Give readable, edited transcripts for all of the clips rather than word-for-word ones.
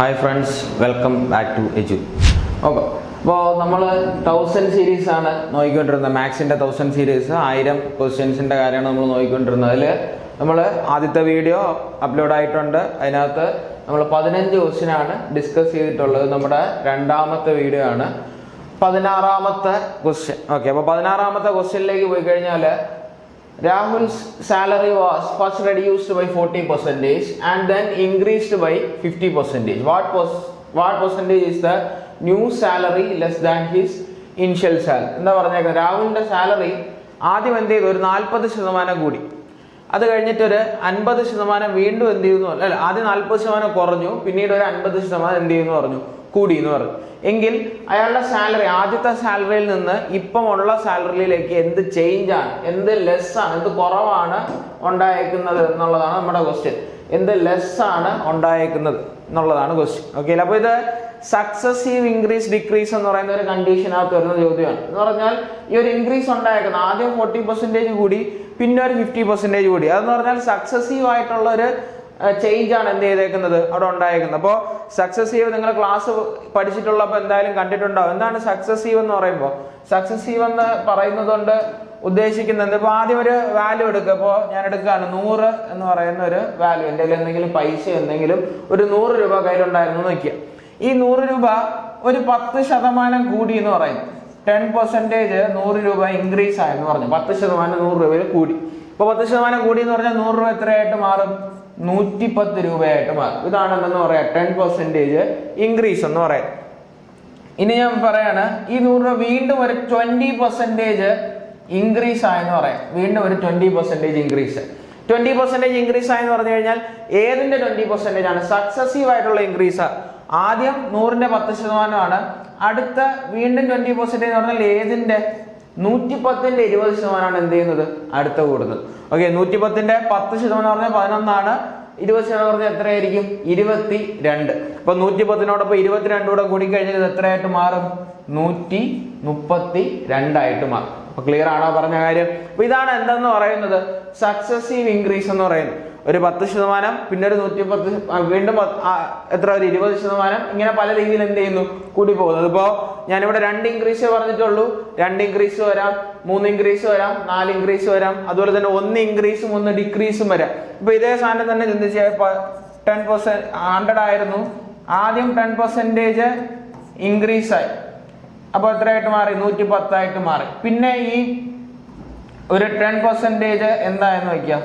Hi friends, welcome back to Edu. Okay. അപ്പോൾ നമ്മൾ 1000 series ആണ് നോക്കിക്കൊണ്ടിരുന്നത്. മാത്സിൻ്റെ 1000 സീരീസ് 1000 ക്വസ്റ്റ്യൻസിൻ്റെ കാര്യമാണ് നമ്മൾ നോക്കിക്കൊണ്ടിരുന്നത്. അതിൽ നമ്മൾ ആദ്യത്തെ വീഡിയോ അപ്ലോഡ് ആയിട്ടുണ്ട്. അതിനകത്ത് നമ്മൾ 15 ക്വസ്റ്റ്യൻ ആണ് ഡിസ്കസ് ചെയ്തിട്ടുള്ളത്. നമ്മുടെ രണ്ടാമത്തെ വീഡിയോ ആണ് 16ാമത്തെ ക്വസ്റ്റ്യൻ. ഓക്കെ, അപ്പോൾ 16ാമത്തെ ക്വസ്റ്റ്യനിലേക്ക് പോയി കഴിഞ്ഞാൽ Rahul's salary was first reduced by 40% and then increased by 50%. What percentage is the new salary less than his initial salary? എന്താ പറഞ്ഞേക്കുന്നത്, രാഹുലിന്റെ സാലറി ആദ്യം എന്ത് ചെയ്തു, ഒരു 40% കൂടി. അത് കഴിഞ്ഞിട്ട് ഒരു 50% വീണ്ടും എന്ത് ചെയ്യുന്നു, അല്ല ആദ്യം 40% കുറഞ്ഞു, പിന്നീട് ഒരു 50% എന്ത് ചെയ്യുന്നു പറഞ്ഞു, കൂടി എന്ന് പറഞ്ഞു. എങ്കിൽ അയാളുടെ സാലറി ആദ്യത്തെ സാലറിയിൽ നിന്ന് ഇപ്പമുള്ള സാലറിയിലേക്ക് എന്ത് ചേഞ്ച് ആണ്, എന്ത് ലെസ് ആണ്, എന്ത് കുറവാണ് ഉണ്ടായേക്കുന്നത് എന്നുള്ളതാണ് നമ്മുടെ ക്വസ്റ്റ്യൻ. എന്ത് ലെസ് ആണ് ഉണ്ടായേക്കുന്നത് എന്നുള്ളതാണ് ക്വസ്റ്റ്യൻ. ഓക്കെ, അപ്പോൾ ഇത് സക്സസീവ് ഇൻക്രീസ് ഡിക്രീസ് എന്ന് പറയുന്ന ഒരു കണ്ടീഷനകത്ത് വരുന്ന ചോദ്യമാണ്. എന്ന് പറഞ്ഞാൽ ഈ ഒരു ഇൻക്രീസ് ഉണ്ടായേക്കുന്നത് ആദ്യം 40% കൂടി, പിന്നെ ഒരു 50% കൂടി. അതെന്ന് പറഞ്ഞാൽ സക്സസീവ് ആയിട്ടുള്ള ഒരു ചേഞ്ച് ആണ് എന്ത് ചെയ്തേക്കുന്നത്, അവിടെ ഉണ്ടായേക്കുന്നത്. അപ്പോൾ സക്സസീവ് നിങ്ങൾ ക്ലാസ് പഠിച്ചിട്ടുള്ളപ്പോൾ എന്തായാലും കണ്ടിട്ടുണ്ടാവും. എന്താണ് സക്സസീവ് എന്ന് പറയുമ്പോൾ? സക്സസീവ് എന്ന് പറയുന്നത് കൊണ്ട് ഉദ്ദേശിക്കുന്നത്, ഇപ്പോൾ ആദ്യം ഒരു വാല്യൂ എടുക്കുക. ഇപ്പോൾ ഞാൻ എടുക്കുകയാണ് 100 എന്ന് പറയുന്ന ഒരു വാല്യൂ. എൻ്റെ കയ്യിൽ എന്തെങ്കിലും പൈസ എന്തെങ്കിലും ഒരു 100 രൂപ കയ്യിലുണ്ടായിരുന്നു എന്ന് വയ്ക്കുക. ഈ 100 രൂപ ഒരു 10% കൂടി എന്ന് പറയുന്നു. 10% 100 രൂപ ഇൻക്രീസ് ആയെന്ന് പറഞ്ഞു. 10% 100 രൂപയിൽ കൂടി. ഇപ്പോൾ 10% കൂടി എന്ന് പറഞ്ഞാൽ 100 രൂപ എത്രയായിട്ട് മാറും, 110 രൂപയായിട്ട് മാറും. ഇതാണ് എന്തെന്ന് പറയാം, 10% ഇൻക്രീസ് എന്ന് പറയാം. ഇനി ഞാൻ പറയാണ്, ഈ 100 രൂപ വീണ്ടും ഒരു 20% ഇൻക്രീസ് ആയെന്ന് പറയാം. വീണ്ടും ഒരു 20% ഇൻക്രീസ്. 20% ഇൻക്രീസ് ആയെന്ന് പറഞ്ഞു കഴിഞ്ഞാൽ ഏതിന്റെ 20% ആണ്? സക്സസീവ് ആയിട്ടുള്ള ഇൻക്രീസ്. ആദ്യം 100ന്റെ 10% ആണ്, അടുത്ത വീണ്ടും 20% എന്ന് പറഞ്ഞാൽ ഏതിന്റെ? 110ന്റെ 20% എന്ത് ചെയ്യുന്നത്, അടുത്ത കൂടുന്നത്. ഓക്കെ, 110ന്റെ 10% പറഞ്ഞാൽ 11 ആണ്, 20% പറഞ്ഞാൽ എത്രയായിരിക്കും, 22. അപ്പൊ 110നോടൊപ്പം 22 കൂടെ കൂടി കഴിഞ്ഞാൽ ഇത് എത്രയായിട്ട് മാറും, 132 ആയിട്ട് മാറും. അപ്പൊ ക്ലിയർ ആണോ പറഞ്ഞ കാര്യം? അപ്പൊ ഇതാണ് എന്തെന്ന് പറയുന്നത്, സക്സസീവ് ഇൻക്രീസ് എന്ന് പറയുന്നത്. ഒരു 10%, പിന്നെ ഒരു 110, വീണ്ടും എത്ര, ഒരു 20%, ഇങ്ങനെ പല രീതിയിൽ എന്ത് ചെയ്യുന്നു, കൂടി പോകുന്നത്. ഇപ്പോ ഞാനിവിടെ 2 ഇൻക്രീസ് പറഞ്ഞിട്ടുള്ളൂ. 2 ഇൻക്രീസ് വരാം, 3 ഇൻക്രീസ് വരാം, 4 ഇൻക്രീസ് വരാം, അതുപോലെ തന്നെ 1 ഇൻക്രീസും 1 ഡിക്രീസും വരാം. ഇപ്പൊ ഇതേ സാധനം തന്നെ ചിന്തിച്ച് 10% 100 ആയിരുന്നു, ആദ്യം 10% ഇൻക്രീസ് ആയി, അപ്പൊ എത്രയായിട്ട് മാറി, 110 ആയിട്ട് മാറി. പിന്നെ ഈ ഒരു 10% എന്തായെന്ന് വയ്ക്കാം,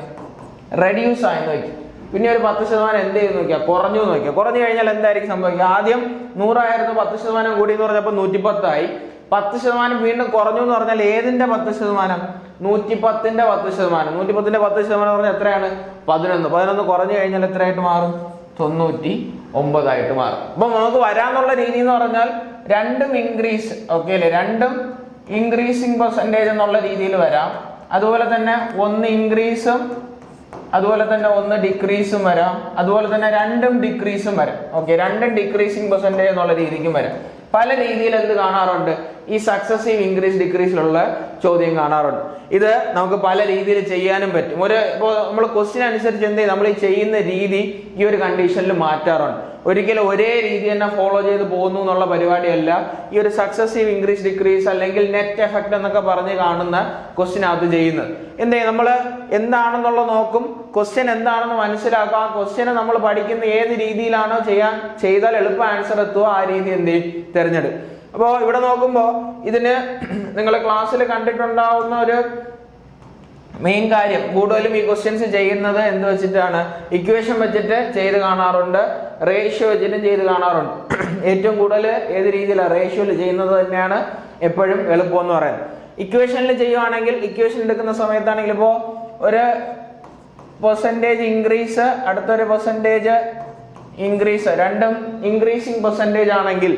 റെഡ്യൂസ് ആയെന്ന് വയ്ക്കും. പിന്നെ ഒരു 10% എന്ത് ചെയ്യുന്നു നോക്കിയാൽ, കുറഞ്ഞു എന്ന് വയ്ക്കുക. കുറഞ്ഞു കഴിഞ്ഞാൽ എന്തായിരിക്കും സംഭവിക്കുക? ആദ്യം 100 ആയിരുന്നു, 10% കൂടി എന്ന് പറഞ്ഞപ്പോൾ 110 ആയി. 10% വീണ്ടും കുറഞ്ഞു എന്ന് പറഞ്ഞാൽ ഏതിന്റെ 10%? 110ന്റെ 10%. 110ന്റെ 10% പറഞ്ഞാൽ എത്രയാണ്? 11. 11 കുറഞ്ഞു കഴിഞ്ഞാൽ എത്രയായിട്ട് മാറും? 99 ആയിട്ട് മാറും. അപ്പൊ നമുക്ക് വരാന്നുള്ള രീതി എന്ന് പറഞ്ഞാൽ രണ്ടും ഇൻക്രീസ്. ഓക്കെ അല്ലേ, രണ്ടും ഇൻക്രീസിങ് പെർസെന്റേജ് എന്നുള്ള രീതിയിൽ വരാം. അതുപോലെ തന്നെ 1 ഇൻക്രീസും അതുപോലെ തന്നെ 1 ഡിക്രീസും വരാം. അതുപോലെ തന്നെ 2 ഡിക്രീസും വരാം. ഓക്കെ, 2 ഡിക്രീസിങ് പെർസെന്റേജ് എന്നുള്ള രീതിക്കും വരാം. പല രീതിയിൽ എന്ത് കാണാറുണ്ട്, ഈ സക്സസീവ് ഇൻക്രീസ് ഡിക്രീസിലുള്ള ചോദ്യം കാണാറുണ്ട്. ഇത് നമുക്ക് പല രീതിയിൽ ചെയ്യാനും പറ്റും. ഇപ്പോൾ നമ്മൾ ക്വസ്റ്റ്യൻ അനുസരിച്ച് എന്ത് ചെയ്യും, നമ്മൾ ഈ ചെയ്യുന്ന രീതി ഈ ഒരു കണ്ടീഷനിൽ മാറ്റാറുണ്ട്. ഒരിക്കലും ഒരേ രീതി തന്നെ ഫോളോ ചെയ്ത് പോകുന്നു എന്നുള്ള പരിപാടിയല്ല ഈ ഒരു സക്സസീവ് ഇൻക്രീസ് ഡിക്രീസ് അല്ലെങ്കിൽ നെറ്റ് എഫക്ട് എന്നൊക്കെ പറഞ്ഞ് കാണുന്ന ക്വസ്റ്റ്യൻ അത് ചെയ്യുന്നത്. എന്ത് ചെയ്യും, നമ്മൾ എന്താണെന്നുള്ള നോക്കും, ക്വസ്റ്റ്യൻ എന്താണെന്ന് മനസ്സിലാക്കുക. ആ ക്വസ്റ്റ്യനെ നമ്മൾ പഠിക്കുന്ന ഏത് രീതിയിലാണോ ചെയ്താൽ എളുപ്പം ആൻസർ എത്തുക, ആ രീതി എന്ത് ചെയ്യും, തിരഞ്ഞെടുക്കും. അപ്പോൾ ഇവിടെ നോക്കുമ്പോൾ ഇതിന് നിങ്ങൾ ക്ലാസ്സിൽ കണ്ടിട്ടുണ്ടാവുന്ന ഒരു മെയിൻ കാര്യം, കൂടുതലും ഈ ക്വസ്റ്റ്യൻസ് ചെയ്യുന്നത് എന്ത് വെച്ചിട്ടാണ്, ഇക്വേഷൻ വെച്ചിട്ട് ചെയ്ത് കാണാറുണ്ട്, റേഷ്യോ വെച്ചിട്ടും ചെയ്ത് കാണാറുണ്ട്. ഏറ്റവും കൂടുതൽ ഏത് രീതിയിലാണ്, റേഷ്യോയിൽ ചെയ്യുന്നത് തന്നെയാണ് എപ്പോഴും എളുപ്പം എന്ന് പറയുന്നത്. ഇക്വേഷനിൽ ചെയ്യുവാണെങ്കിൽ, ഇക്വേഷൻ എടുക്കുന്ന സമയത്താണെങ്കിൽ ഇപ്പോൾ ഒരു പെർസെൻറ്റേജ് ഇൻക്രീസ്, അടുത്തൊരു പെർസെൻറ്റേജ് ഇൻക്രീസ്, രണ്ടും ഇൻക്രീസിങ് പെർസെൻറ്റേജ് ആണെങ്കിൽ,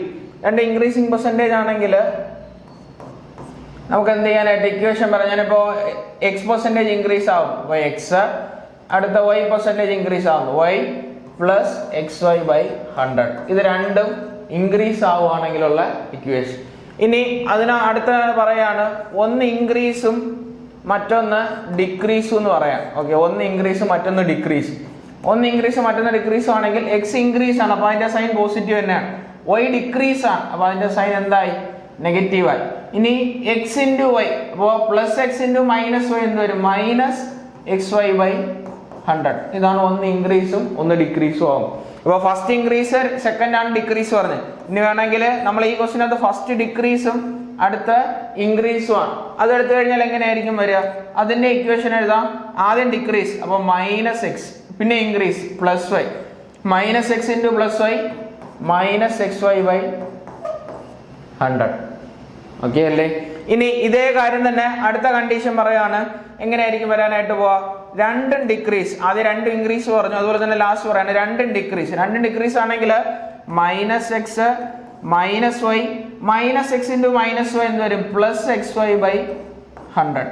നമുക്ക് എന്ത് ചെയ്യാനായിട്ട് ഇക്വേഷൻ പറഞ്ഞാലിപ്പോ X% ഇൻക്രീസ് ആവും, അപ്പോൾ എക്സ്, അടുത്ത Y% ഇൻക്രീസ് ആവുന്നു, Y പ്ലസ് XY/100. ഇത് രണ്ടും ഇൻക്രീസ് ആവുകയാണെങ്കിലുള്ള ഇക്വേഷൻ. ഇനി അതിന് അടുത്ത പറയാണ്, 1 ഇൻക്രീസും മറ്റൊന്ന് ഡിക്രീസും എന്ന് പറയാം. ഓക്കെ, 1 ഇൻക്രീസും മറ്റൊന്ന് ഡിക്രീസും. ഒന്ന് ഇൻക്രീസ് മറ്റൊന്ന് ഡിക്രീസ് ആണെങ്കിൽ എക്സ് ഇൻക്രീസ് ആണ്, അപ്പോൾ അതിന്റെ സൈൻ പോസിറ്റീവ് തന്നെയാണ്. വൈ ഡിക്രീസ് ആണ്, അപ്പോൾ അതിന്റെ സൈൻ എന്തായി? നെഗറ്റീവ് ആയി. ഇനി എക്സ് ഇൻറ്റു വൈ, അപ്പോൾ plus X into minus Y എന്ത് വരും? Minus X Y by 100. ഇതാണ് ഒന്ന് ഇൻക്രീസും ഒന്ന് ഡിക്രീസും ആവും. അപ്പോൾ ഫസ്റ്റ് ഇൻക്രീസ് സെക്കൻഡ് ആണ് ഡിക്രീസ് പറഞ്ഞത്. ഇനി വേണമെങ്കിൽ നമ്മൾ ഈ ക്വസ്റ്റിനകത്ത് ഫസ്റ്റ് ഡിക്രീസും അടുത്ത ഇൻക്രീസും ആണ്. അത് എടുത്തു കഴിഞ്ഞാൽ എങ്ങനെയായിരിക്കും വരിക? അതിന്റെ ഇക്വേഷൻ എഴുതാം. ആദ്യം ഡിക്രീസ്, അപ്പോൾ മൈനസ് എക്സ്, പിന്നെ increase plus Y, minus X into plus Y minus X Y by 100. Okay അല്ലേ? ഇനി ഇതേ കാര്യം തന്നെ അടുത്ത കണ്ടീഷൻ പറയാണ്. എങ്ങനെയായിരിക്കും വരാനായിട്ട് പോവാ? രണ്ടും ഡിക്രീസ്, ആദ്യം രണ്ടും ഇൻക്രീസ് പറഞ്ഞു, അതുപോലെ തന്നെ ലാസ്റ്റ് പറയാണ് രണ്ടും ഡിക്രീസ്. രണ്ടും ഡിക്രീസ് ആണെങ്കിൽ minus X minus Y minus X into minus Y എന്ന് വരും plus X Y by 100.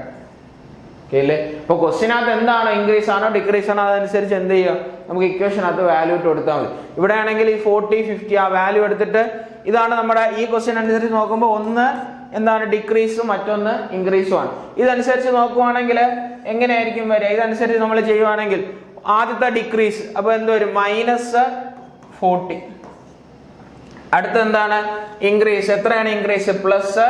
Okay അല്ലേ? അപ്പോൾ ക്വസ്റ്റിനകത്ത് എന്താണ് ഇൻക്രീസ് ആണോ ഡിക്രീസ് ആണോ അതനുസരിച്ച് എന്ത് ചെയ്യുക? നമുക്ക് ഇക്വേഷനകത്ത് വാല്യൂ ഇട്ട് കൊടുത്താൽ മതി. ഇവിടെ ആണെങ്കിൽ ഈ 40 50 ആ വാല്യൂ എടുത്തിട്ട് ഇതാണ് നമ്മുടെ ഈ ക്വസ്റ്റ്യൻ അനുസരിച്ച് നോക്കുമ്പോൾ ഒന്ന് എന്താണ് ഡിക്രീസും മറ്റൊന്ന് ഇൻക്രീസും ആണ്. ഇതനുസരിച്ച് നോക്കുവാണെങ്കിൽ എങ്ങനെയായിരിക്കും വരിക? ഇതനുസരിച്ച് നമ്മൾ ചെയ്യുവാണെങ്കിൽ ആദ്യത്തെ ഡിക്രീസ് അപ്പോൾ എന്ത് വരും? മൈനസ് 40. അടുത്ത എന്താണ്? ഇൻക്രീസ്. എത്രയാണ് ഇൻക്രീസ്? പ്ലസ്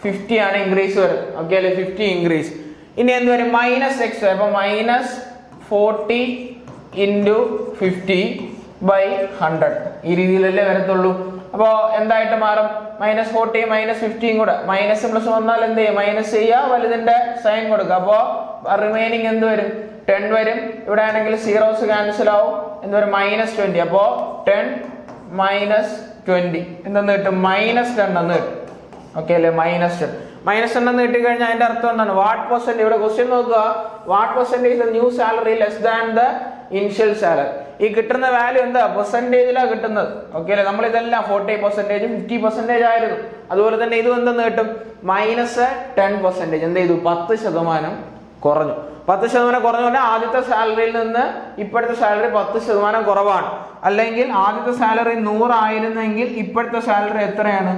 50 ആണ് ഇൻക്രീസ് വരും. ഓക്കെ അല്ലേ? 50 ഇൻക്രീസ്. ഇനി എന്ത് വരും? മൈനസ് എക്സ്, അപ്പോൾ മൈനസ് 40 ഇൻറ്റു 50 ബൈ 100. ഈ രീതിയിലല്ലേ വരത്തുള്ളൂ. അപ്പോൾ എന്തായിട്ട് മാറും? മൈനസ് 40 മൈനസ് 50 കൂടെ മൈനസ് പ്ലസ് വന്നാൽ എന്ത് ചെയ്യും? മൈനസ് ചെയ്യുക, വലുതിന്റെ സൈൻ കൊടുക്കുക. അപ്പോൾ റിമൈനിങ് എന്ത് വരും? 10 വരും. ഇവിടെ ആണെങ്കിൽ സീറോസ് ക്യാൻസൽ ആവും. എന്ത് വരും? മൈനസ് 20. അപ്പോൾ 10 മൈനസ് 20 എന്തെന്ന് കിട്ടും? മൈനസ് 10 എന്ന് കിട്ടും. ഓക്കെ അല്ലേ? മൈനസ് 10 എന്ന് കിട്ടിക്കഴിഞ്ഞാൽ അതിന്റെ അർത്ഥം എന്താണ്? വാട്ട് പെർസെന്റ്, ഇവിടെ ക്വസ്റ്റ്യൻ നോക്കുക, what percentage new salary less than the initial salary. ഈ കിട്ടുന്ന വാല്യൂ എന്താ? പെർസെന്റേജിലാണ് കിട്ടുന്നത്. ഓക്കെ അല്ലേ? നമ്മൾ ഇതെല്ലാം 40% 50% ആയിരുന്നു. അതുപോലെ തന്നെ ഇതും എന്തെന്ന് കിട്ടും? മൈനസ് 10%. എന്ത് ചെയ്തു? 10% കുറഞ്ഞു. 10% കുറഞ്ഞു പറഞ്ഞാൽ ആദ്യത്തെ സാലറിയിൽ നിന്ന് ഇപ്പോഴത്തെ സാലറി 10% കുറവാണ്. അല്ലെങ്കിൽ ആദ്യത്തെ സാലറി 100 ആയിരുന്നെങ്കിൽ ഇപ്പോഴത്തെ സാലറി എത്രയാണ്?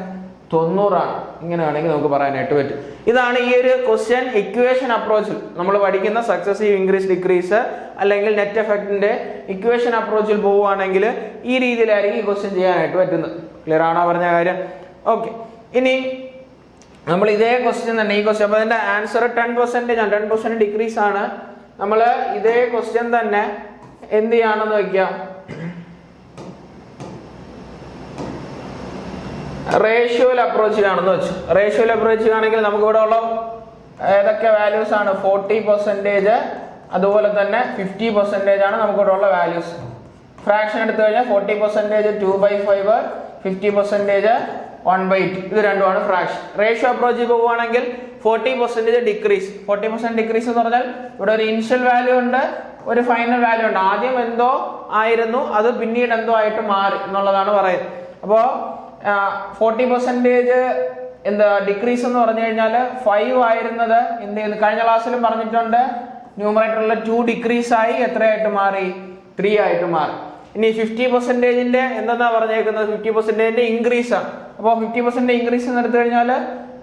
90 ആണ്. ഇങ്ങനെ വേണമെങ്കിൽ നമുക്ക് പറയാനായിട്ട് പറ്റും. ഇതാണ് ഈ ഒരു ക്വസ്റ്റ്യൻ ഇക്വേഷൻ അപ്രോച്ചിൽ നമ്മൾ പഠിക്കുന്ന സക്സസീവ് ഇൻക്രീസ് ഡിക്രീസ് അല്ലെങ്കിൽ നെറ്റ് എഫക്റ്റിന്റെ ഇക്വേഷൻ അപ്രോച്ചിൽ പോവുകയാണെങ്കിൽ ഈ രീതിയിലായിരിക്കും ഈ ക്വസ്റ്റ്യൻ ചെയ്യാനായിട്ട് പറ്റുന്നത്. ക്ലിയർ ആണോ പറഞ്ഞ കാര്യം? ഓക്കെ. ഇനി നമ്മൾ ഇതേ ക്വസ്റ്റ്യൻ തന്നെ ഈ ക്വസ്റ്റ്യൻ, അപ്പോൾ അതിന്റെ ആൻസർ 10% ആണ്. 10% ഡിക്രീസ് ആണ്. നമ്മൾ ഇതേ ക്വസ്റ്റ്യൻ തന്നെ എന്ത് ചെയ്യാണെന്ന് വെക്കാം, റേഷ്യോയിൽ അപ്രോച്ചിലാണെന്ന് വെച്ചു. റേഷ്യോയിൽ അപ്രോച്ച് ആണെങ്കിൽ നമുക്ക് ഇവിടെ ഉള്ള ഏതൊക്കെ വാല്യൂസ് ആണ്? 40%, അതുപോലെ തന്നെ 50% ആണ് നമുക്ക് ഇവിടെ ഉള്ള വാല്യൂസ്. ഫ്രാക്ഷൻ എടുത്തു കഴിഞ്ഞാൽ 40% 2/5, 50% 1/2. ഇത് രണ്ടുമാണ് ഫ്രാക്ഷൻ. റേഷ്യോ അപ്രോച്ച് പോവുകയാണെങ്കിൽ 40% ഡിക്രീസ്. 40% ഡിക്രീസ് എന്ന് പറഞ്ഞാൽ ഇവിടെ ഒരു ഇനിഷ്യൽ വാല്യൂ ഉണ്ട്, ഒരു ഫൈനൽ വാല്യൂ ഉണ്ട്. ആദ്യം എന്തോ ആയിരുന്നു, അത് പിന്നീട് എന്തോ ആയിട്ട് മാറി എന്നുള്ളതാണ് പറയുന്നത്. അപ്പോൾ 40% എന്താ ഡിക്രീസ് എന്ന് പറഞ്ഞു കഴിഞ്ഞാൽ 5 ആയിരുന്നത് എന്ത് ചെയ്യുന്നു? കഴിഞ്ഞ ക്ലാസ്സിലും പറഞ്ഞിട്ടുണ്ട്, ന്യൂമറേറ്ററിലെ 2 ഡിക്രീസ് ആയി എത്രയായിട്ട് മാറി? 3 ആയിട്ട് മാറി. ഇനി 50%ന്റെ എന്താ പറഞ്ഞേക്കുന്നത്? 50% ഇൻക്രീസ് ആണ്. അപ്പോൾ 50% ഇൻക്രീസ് എന്ന് എടുത്തു കഴിഞ്ഞാൽ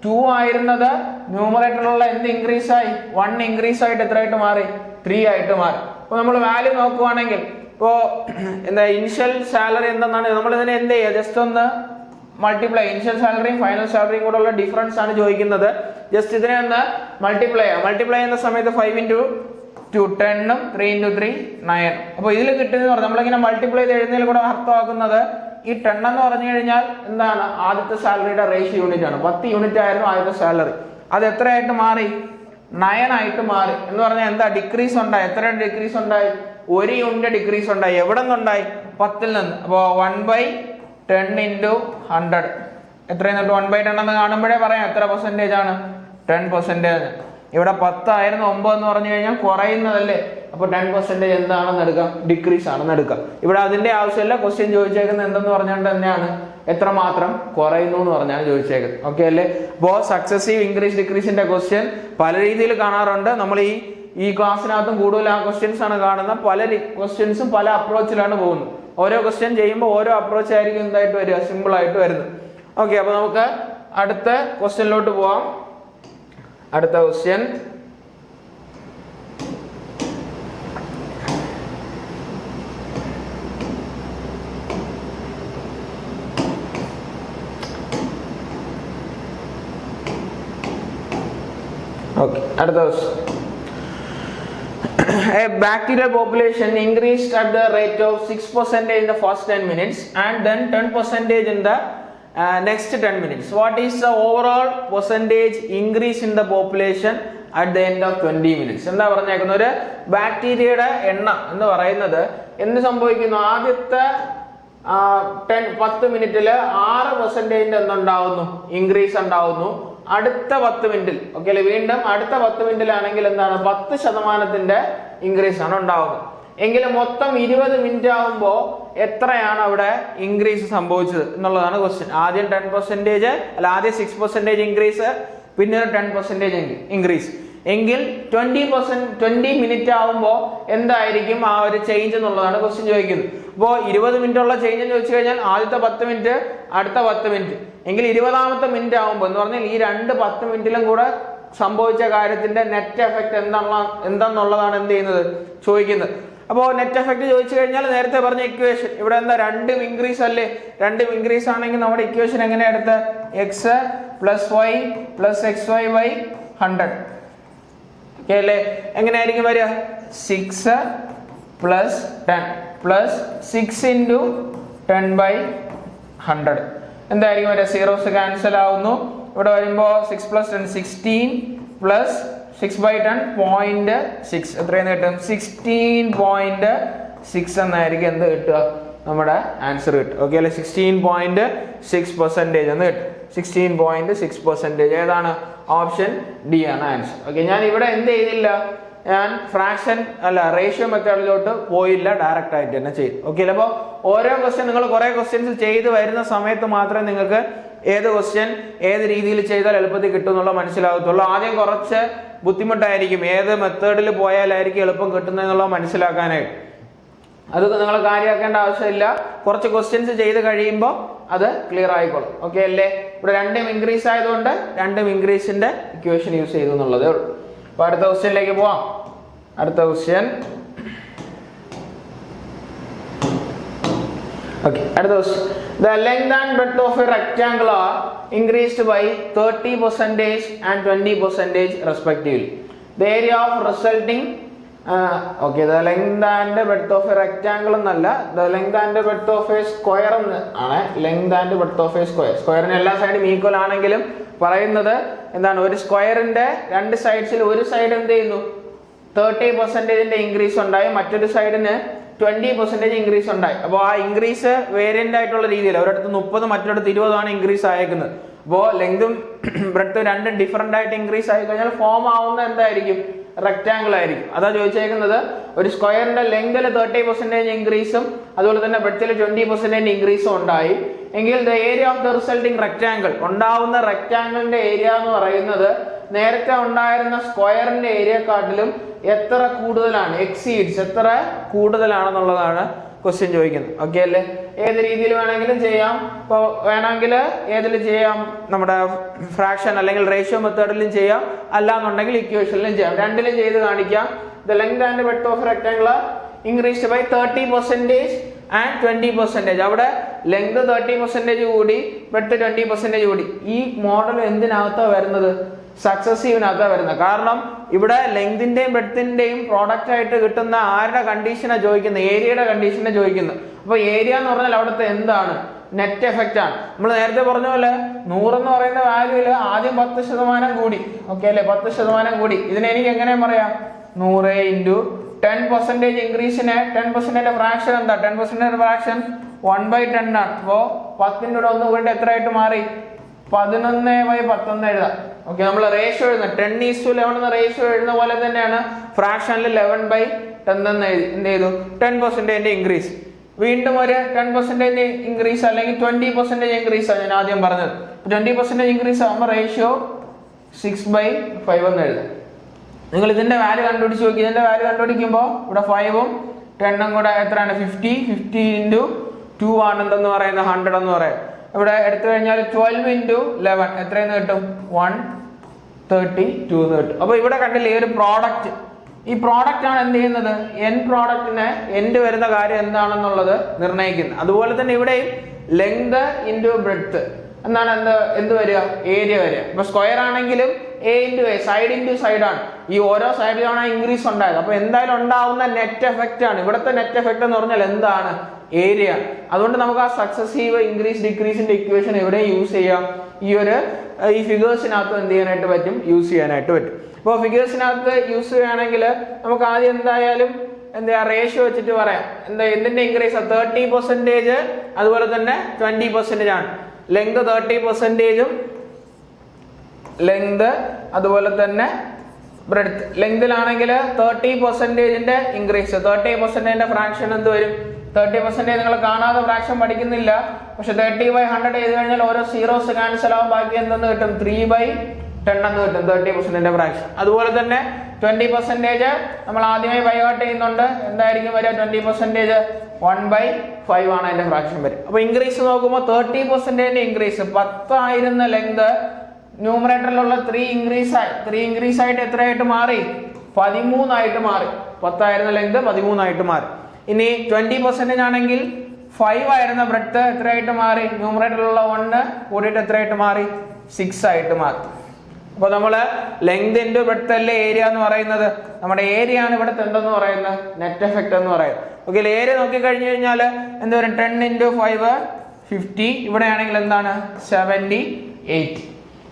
2 ആയിരുന്നത് ന്യൂമറേറ്ററിലുള്ള എന്ത് ഇൻക്രീസ് ആയി? 1 ഇൻക്രീസ് ആയിട്ട് എത്രയായിട്ട് മാറി? 3 ആയിട്ട് മാറി. അപ്പോൾ നമ്മൾ വാല്യൂ നോക്കുവാണെങ്കിൽ ഇപ്പോൾ എന്താ ഇനിഷ്യൽ സാലറി എന്തെന്നാണ് നമ്മൾ ഇതിനെ എന്ത് ചെയ്യുക? ജസ്റ്റ് ഒന്ന് മൾട്ടിപ്ലൈ, ഇനിഷ്യൽ സാലറിയും ഫൈനൽ സാലറിയും കൂടെ ഉള്ള ഡിഫറൻസ് ആണ് ചോദിക്കുന്നത്. ജസ്റ്റ് ഇതിനെ ഒന്ന് മൾട്ടിപ്ലൈ ചെയ്യാം. മൾട്ടിപ്ലൈ ചെയ്യുന്ന സമയത്ത് 5 × 2 10 ഉം 3 × 3 9. അപ്പോൾ ഇതിൽ കിട്ടുന്നത് പറഞ്ഞാൽ നമ്മളിങ്ങനെ മൾട്ടിപ്ലൈ ചെയ്ത് എഴുതുന്നതിൽ കൂടെ അർത്ഥമാക്കുന്നത് ഈ 10 എന്ന് പറഞ്ഞു കഴിഞ്ഞാൽ എന്താണ്? ആദ്യത്തെ സാലറിയുടെ റേഷ്യോ യൂണിറ്റ് ആണ്. 10 യൂണിറ്റ് ആയിരുന്നു ആദ്യത്തെ സാലറി. അത് എത്രയായിട്ട് മാറി? 9 ആയിട്ട് മാറി. എന്ന് പറഞ്ഞാൽ എന്താ? ഡിക്രീസ് ഉണ്ടായി. എത്ര ഡിക്രീസ് ഉണ്ടായി? 1 യൂണിറ്റ് ഡിക്രീസ് ഉണ്ടായി. എവിടെ നിന്നുണ്ടായി? 10 നിന്ന്. അപ്പോൾ 1/10 × 100 എത്രയെന്ന് 1/10 എന്ന് കാണുമ്പോഴേ പറയാം എത്ര പെർസെൻറ്റേജ് ആണ്? 10%. ഇവിടെ 10 ആയിരുന്നു, 9 എന്ന് പറഞ്ഞു കഴിഞ്ഞാൽ കുറയുന്നതല്ലേ. അപ്പോൾ 10% എന്താണെന്ന് എടുക്കാം? ഡിക്രീസ് ആണെന്ന് എടുക്കാം. ഇവിടെ അതിന്റെ ആവശ്യമില്ല. ക്വസ്റ്റ്യൻ ചോദിച്ചേക്കുന്നത് എന്തെന്ന് പറഞ്ഞുകൊണ്ട് തന്നെയാണ് എത്രമാത്രം കുറയുന്നു എന്ന് പറഞ്ഞാണ് ചോദിച്ചേക്കുന്നത്. ഓക്കെ അല്ലേ? അപ്പോൾ സക്സസീവ് ഇൻക്രീസ് ഡിക്രീസിന്റെ ക്വസ്റ്റ്യൻ പല രീതിയിൽ കാണാറുണ്ട്. നമ്മൾ ഈ ക്ലാസ്സിനകത്തും കൂടുതൽ ആ ക്വസ്റ്റ്യൻസ് ആണ് കാണുന്നത്. പല ക്വസ്റ്റ്യൻസും പല അപ്രോച്ചിലാണ് പോകുന്നത്. ഓരോ ക്വസ്റ്റ്യൻ ചെയ്യുമ്പോൾ ഓരോ അപ്രോച്ച് ആയിരിക്കും എന്തായിട്ട് വരിക? സിമ്പിൾ ആയിട്ട് വരുന്നത്. ഓക്കെ, അപ്പോൾ നമുക്ക് അടുത്ത ക്വസ്റ്റ്യനിലോട്ട് പോവാം. അടുത്ത ക്വസ്റ്റ്യൻ Okay, അടുത്ത question. A bacterial population increased at the rate of 6% in the first 10 minutes and then 10% in the next 10 minutes. What is the overall percentage increase in the population at the end of 20 minutes? എന്താ പറഞ്ഞേക്കുന്നത്? ഒരു ബാക്ടീരിയയുടെ എണ്ണം എന്ന് പറയുന്നത് എന്ത് സംഭവിക്കുന്നു? ആദ്യത്തെ 10 മിനിറ്റിൽ 6% എന്തുണ്ടാവുന്നു? ഇൻക്രീസ് ഉണ്ടാവുന്നു. അടുത്ത 10 മിനിറ്റിൽ ഓക്കെ അല്ലെ, വീണ്ടും അടുത്ത 10 മിനിറ്റിലാണെങ്കിൽ എന്താണ് 10% ഇൻക്രീസ് ആണ് ഉണ്ടാവുന്നത്. എങ്കിലും മൊത്തം 20 മിനിറ്റ് ആകുമ്പോൾ എത്രയാണ് അവിടെ ഇൻക്രീസ് സംഭവിച്ചത് എന്നുള്ളതാണ് ക്വസ്റ്റ്യൻ. ആദ്യം 10% അല്ല, ആദ്യം 6% ഇൻക്രീസ്, പിന്നെ 10% ഇൻക്രീസ്. എങ്കിൽ 20 മിനിറ്റ് ആവുമ്പോൾ എന്തായിരിക്കും ആ ഒരു ചേഞ്ച് എന്നുള്ളതാണ് ക്വസ്റ്റ്യൻ ചോദിക്കുന്നത്. അപ്പോൾ 20 മിനിറ്റ് ഉള്ള ചേഞ്ച് എന്ന് ചോദിച്ചു കഴിഞ്ഞാൽ ആദ്യത്തെ 10 മിനിറ്റ്, അടുത്ത 10 മിനിറ്റ്. എങ്കിൽ 20ാമത്തെ മിനിറ്റ് ആവുമ്പോൾ എന്ന് പറഞ്ഞാൽ ഈ രണ്ട് 10 മിനിറ്റിലും കൂടെ സംഭവിച്ച കാര്യത്തിന്റെ നെറ്റ് എഫക്ട് എന്താന്നുള്ളതാണ് എന്ത് ചെയ്യുന്നത് ചോദിക്കുന്നത്. അപ്പോൾ നെറ്റ് എഫക്ട് ചോദിച്ചു കഴിഞ്ഞാൽ നേരത്തെ പറഞ്ഞ ഇക്വേഷൻ ഇവിടെ എന്താ, രണ്ടും ഇൻക്രീസ് അല്ലേ? രണ്ടും ഇൻക്രീസ് ആണെങ്കിൽ നമ്മുടെ ഇക്വേഷൻ എങ്ങനെയാ എടുത്ത്? X plus Y plus X Y by 100 okay അല്ലേ? എങ്ങനെയായിരിക്കും വരിക? 6 പ്ലസ് 10 പ്ലസ് 6 ഇൻറ്റു 10/100 എന്തായിരിക്കും വരിക? സീറോസ് ക്യാൻസൽ ആവുന്നു. ഇവിടെ വരുമ്പോൾ 6 പ്ലസ് 10 16 പ്ലസ് 6/10 0.6 എത്രയെന്ന് കിട്ടും? 16.6 എന്നായിരിക്കും എന്ത് കിട്ടുക? നമ്മുടെ ആൻസർ കിട്ടും. ഓക്കെ അല്ലെ? 16.6% എന്ന് കിട്ടും. 16.6% ഏതാണ്? ഓപ്ഷൻ ഡി ആണ് ആൻസർ. ഓക്കെ, ഞാൻ ഇവിടെ എന്ത് ചെയ്തില്ല, ഞാൻ ഫ്രാക്ഷൻ അല്ല റേഷ്യോ മെത്തേഡിലോട്ട് പോയില്ല, ഡയറക്റ്റ് ആയിട്ട് തന്നെ ചെയ്തു. ഓക്കെ അല്ലേ? അപ്പോൾ ഓരോ ക്വസ്റ്റ്യൻ നിങ്ങൾ കുറെ ക്വസ്റ്റ്യൻസ് ചെയ്ത് വരുന്ന സമയത്ത് മാത്രമേ നിങ്ങൾക്ക് ഏത് ക്വസ്റ്റ്യൻ ഏത് രീതിയിൽ ചെയ്താൽ എളുപ്പത്തിൽ കിട്ടും എന്നുള്ള മനസ്സിലാകത്തുള്ളൂ. ആദ്യം കുറച്ച് ബുദ്ധിമുട്ടായിരിക്കും, ഏത് മെത്തേഡിൽ പോയാലായിരിക്കും എളുപ്പം കിട്ടുന്നത് എന്നുള്ളത് മനസ്സിലാക്കാനായിട്ട്. അത് നിങ്ങൾ കാര്യമാക്കേണ്ട ആവശ്യമില്ല. കുറച്ച് ക്വസ്റ്റ്യൻസ് ചെയ്ത് കഴിയുമ്പോൾ അത് ക്ലിയർ ആയിക്കോളും. ഓക്കെ അല്ലേ? ഇവിടെ രണ്ടും ഇൻക്രീസ് ആയതുകൊണ്ട് രണ്ടും ഇൻക്രീസിന്റെ ഇക്വേഷൻ യൂസ് ചെയ്തു എന്നുള്ളതേ ഉള്ളൂ. അപ്പൊ അടുത്ത ക്വസ്റ്റ്യനിലേക്ക് പോവാം. അടുത്ത ക്വസ്റ്റ്യൻ ഓക്കെ, അടുത്ത question. The length and breadth of a rectangle are increased by 30% and 20% respectively. The area of resulting okay, the length and breadth of a rectangle എന്നല്ല, the length and breadth of a square എന്ന് ആണ്. length and breadth of a square, സ്ക്വയറിന് എല്ലാ സൈഡും equal ആണെങ്കിലും പറയുന്നത് എന്താണ്, ഒരു സ്ക്വയറിന്റെ രണ്ട് സൈഡ്സിൽ ഒരു സൈഡ് എന്ത് ചെയ്യുന്നു 30% ഇൻക്രീസ് ഉണ്ടായി, മറ്റൊരു സൈഡിന് 20% ഇൻക്രീസ് ഉണ്ടായി. അപ്പോൾ ആ ഇൻക്രീസ് വേരിയന്റ് ആയിട്ടുള്ള രീതിയിൽ ഒരിടത്ത് 30 മറ്റൊരിടത്ത് 20 ആണ് ഇൻക്രീസ് ആയേക്കുന്നത്. അപ്പോൾ ലെങ്തും ബ്രെഡ്ത്തും രണ്ടും ഡിഫറെന്റ് ആയിട്ട് ഇൻക്രീസ് ആയി കഴിഞ്ഞാൽ ഫോം ആവുന്ന എന്തായിരിക്കും? റെക്ടാങ്കിൾ ആയിരിക്കും. അതാ ചോദിച്ചേക്കുന്നത്. ഒരു സ്ക്വയറിന്റെ ലെങ്തിൽ 30% ഇൻക്രീസും അതുപോലെ തന്നെ ബ്രെഡ്ത്തിൽ 20% ഇൻക്രീസും ഉണ്ടായി എങ്കിൽ the area of the resulting rectangle, ഉണ്ടാവുന്ന റെക്ടാങ്കിളിന്റെ ഏരിയ എന്ന് പറയുന്നത് നേരത്തെ ഉണ്ടായിരുന്ന സ്ക്വയറിന്റെ ഏരിയക്കാട്ടിലും എത്ര കൂടുതലാണ്, എക്സീഡ്സ് എത്ര കൂടുതലാണെന്നുള്ളതാണ് ക്വസ്റ്റ്യൻ ചോദിക്കുന്നത്. ഓക്കെ അല്ലേ? ഏത് രീതിയിൽ വേണമെങ്കിലും ചെയ്യാം. ഇപ്പോൾ വേണമെങ്കിൽ ഏതിൽ ചെയ്യാം, നമ്മുടെ ഫ്രാക്ഷൻ അല്ലെങ്കിൽ റേഷ്യോ മെത്തേഡിലും ചെയ്യാം, അല്ലാന്നുണ്ടെങ്കിൽ ഇക്വേഷനിലും ചെയ്യാം. രണ്ടിലും ചെയ്ത് കാണിക്കാം. The length and breadth of rectangle increased by 30% and 20%. അവിടെ ലെങ്ത് 30% കൂടി, ബ്രെഡ്ത്ത് 20% കൂടി. ഈ മോഡൽ എന്തിനകത്താ വരുന്നത്? സക്സസീവിനകത്താണ് വരുന്നത്. കാരണം ഇവിടെ ലെങ്തിന്റെയും ബ്രെഡ്ത്തിന്റെയും പ്രോഡക്റ്റ് ആയിട്ട് കിട്ടുന്ന ആരുടെ കണ്ടീഷനാണ് ചോദിക്കുന്നത്? ഏരിയയുടെ കണ്ടീഷനെ ചോദിക്കുന്നത്. അപ്പൊ ഏരിയ എന്ന് പറഞ്ഞാൽ അവിടുത്തെ എന്താണ്? നെറ്റ് എഫക്റ്റ് ആണ്. നമ്മൾ നേരത്തെ പറഞ്ഞ പോലെ 100 എന്ന് പറയുന്ന വാല്യൂല് ആദ്യം 10% കൂടി. ഓക്കെ അല്ലെ? 10% കൂടി. ഇതിനെ എനിക്ക് എങ്ങനെ പറയാം? 100 ഇൻറ്റു 10% ഇൻക്രീസിന് 10% ഫ്രാക്ഷൻ എന്താ? 10% ഫ്രാക്ഷൻ 1/10 ആണ്. അപ്പോ 10ന്റെ കൂടെ 1 കൊണ്ട് എത്ര ആയിട്ട് മാറി? 11/10 എഴുതാം. ഓക്കെ, നമ്മൾ റേഷ്യോ എഴുതുന്നത് 10:11 എന്ന റേഷ്യോ എഴുതുന്ന പോലെ തന്നെയാണ് ഫ്രാക്ഷനിൽ 11/10 എന്ന് എന്ത് ചെയ്തു? 10% ഇൻക്രീസ്. വീണ്ടും ഒരു 10% ഇൻക്രീസ് അല്ലെങ്കിൽ 20% ഇൻക്രീസ് ആണ് ഞാൻ ആദ്യം പറഞ്ഞത്. 20% ഇൻക്രീസ് ആകുമ്പോൾ റേഷ്യോ 6/5 എന്ന് എഴുതാം. നിങ്ങൾ ഇതിന്റെ വാല്യൂ കണ്ടുപിടിച്ച് നോക്കി. ഇതിന്റെ വാല്യൂ കണ്ടുപിടിക്കുമ്പോൾ ഇവിടെ 5ഉം 10ഉം കൂടെ എത്രയാണ്? 50. 50 ഇൻറ്റു 2 ആണ് എന്തെന്ന് പറയുന്നത്? 100 എന്ന് പറയുന്നത്. ഇവിടെ എടുത്തു കഴിഞ്ഞാൽ 12 ഇൻറ്റു 11 എത്രയെന്ന് കിട്ടും? 132 എന്ന് കിട്ടും. അപ്പൊ ഇവിടെ കണ്ടില്ലേ ഈ ഒരു പ്രോഡക്റ്റ്, ഈ പ്രോഡക്റ്റ് ആണ് എന്ത് ചെയ്യുന്നത്? എൻ പ്രോഡക്റ്റിന് എൻഡ് വരുന്ന കാര്യം എന്താണെന്നുള്ളത് നിർണ്ണയിക്കുന്നത്. അതുപോലെ തന്നെ ഇവിടെയും ലെങ്ത് ഇൻറ്റു ബ്രെഡ്ത്ത് എന്നാണ് എന്ത് വരിക? ഏരിയ വരിക. ഇപ്പൊ സ്ക്വയർ ആണെങ്കിലും A into A, side into side ആണ്. ഈ ഓരോ സൈഡിലാണ് ഇൻക്രീസ് ഉണ്ടായത്. അപ്പോൾ എന്തായാലും ഉണ്ടാവുന്ന നെറ്റ് എഫക്റ്റ് ആണ്. ഇവിടുത്തെ നെറ്റ് എഫക്റ്റ് എന്ന് പറഞ്ഞാൽ എന്താണ്? ഏരിയ. അതുകൊണ്ട് നമുക്ക് ആ സക്സസീവ് ഇൻക്രീസ് ഡിക്രീസിന്റെ ഇക്വേഷൻ എവിടെ യൂസ് ചെയ്യാം? ഈ ഫിഗേഴ്സിനകത്ത് എന്ത് ചെയ്യാനായിട്ട് പറ്റും? യൂസ് ചെയ്യാനായിട്ട് പറ്റും. അപ്പോൾ ഫിഗേഴ്സിനകത്ത് യൂസ് ചെയ്യുകയാണെങ്കിൽ നമുക്ക് ആദ്യം എന്തായാലും റേഷ്യോ വെച്ചിട്ട് പറയാം. എന്തിന്റെ ഇൻക്രീസ്? 30%, അതുപോലെ തന്നെ 20% ആണ്. ലെങ്ത് 30%, ലെങ്ത് അതുപോലെ തന്നെ ബ്രെഡ്ത്ത്. ലെങ്തിലാണെങ്കിൽ 30%ന്റെ ഇൻക്രീസ്, 30%ന്റെ ഫ്രാക്ഷൻ എന്ത് വരും? 30% നിങ്ങൾ കാണാതെ ഫ്രാക്ഷൻ പഠിക്കുന്നില്ല, പക്ഷെ 30/100 ചെയ്ത് കഴിഞ്ഞാൽ ഓരോ സീറോസ് ക്യാൻസൽ ആവും, ബാക്കി എന്തെന്ന് കിട്ടും? 3/10 എന്ന് കിട്ടും 30%ന്റെ ഫ്രാക്ഷൻ. അതുപോലെ തന്നെ 20% നമ്മൾ ആദ്യമായി ബൈഹാർട്ട് ചെയ്യുന്നുണ്ട്. എന്തായിരിക്കും വരിക? 20% 1/5 ആണ് അതിന്റെ ഫ്രാക്ഷൻ വരും. അപ്പൊ ഇൻക്രീസ് നോക്കുമ്പോൾ 30%ന്റെ ഇൻക്രീസ് 10 ആയിരുന്ന ലെങ്ത് ന്യൂമറേറ്ററിലുള്ള 3 ഇൻക്രീസ് ആയിട്ട് എത്രയായിട്ട് മാറി? 13 ആയിട്ട് മാറി. 10 ആയിരുന്ന ലെങ്ത് 13 ആയിട്ട് മാറി. ഇനി 20% ആണെങ്കിൽ 5 ആയിരുന്ന ബ്രെഡ്ത്ത് എത്രയായിട്ട് മാറി? ന്യൂമറേറ്ററിലുള്ള 1 കൂടിയിട്ട് എത്രയായിട്ട് മാറി? 6 ആയിട്ട് മാറി. അപ്പോൾ നമ്മള് ലെങ്ത് ഇൻറ്റു ബ്രെഡ്ത്ത് അല്ലേ ഏരിയ എന്ന് പറയുന്നത്. നമ്മുടെ ഏരിയ ആണ് ഇവിടുത്തെ എന്തെന്ന് പറയുന്നത്? നെറ്റ് എഫക്ട് എന്ന് പറയുന്നത്. ഓക്കെ, ഏരിയ നോക്കി കഴിഞ്ഞു കഴിഞ്ഞാൽ എന്ത് വരും? 10 × 5 50. ഇവിടെ ആണെങ്കിൽ എന്താണ്? 78.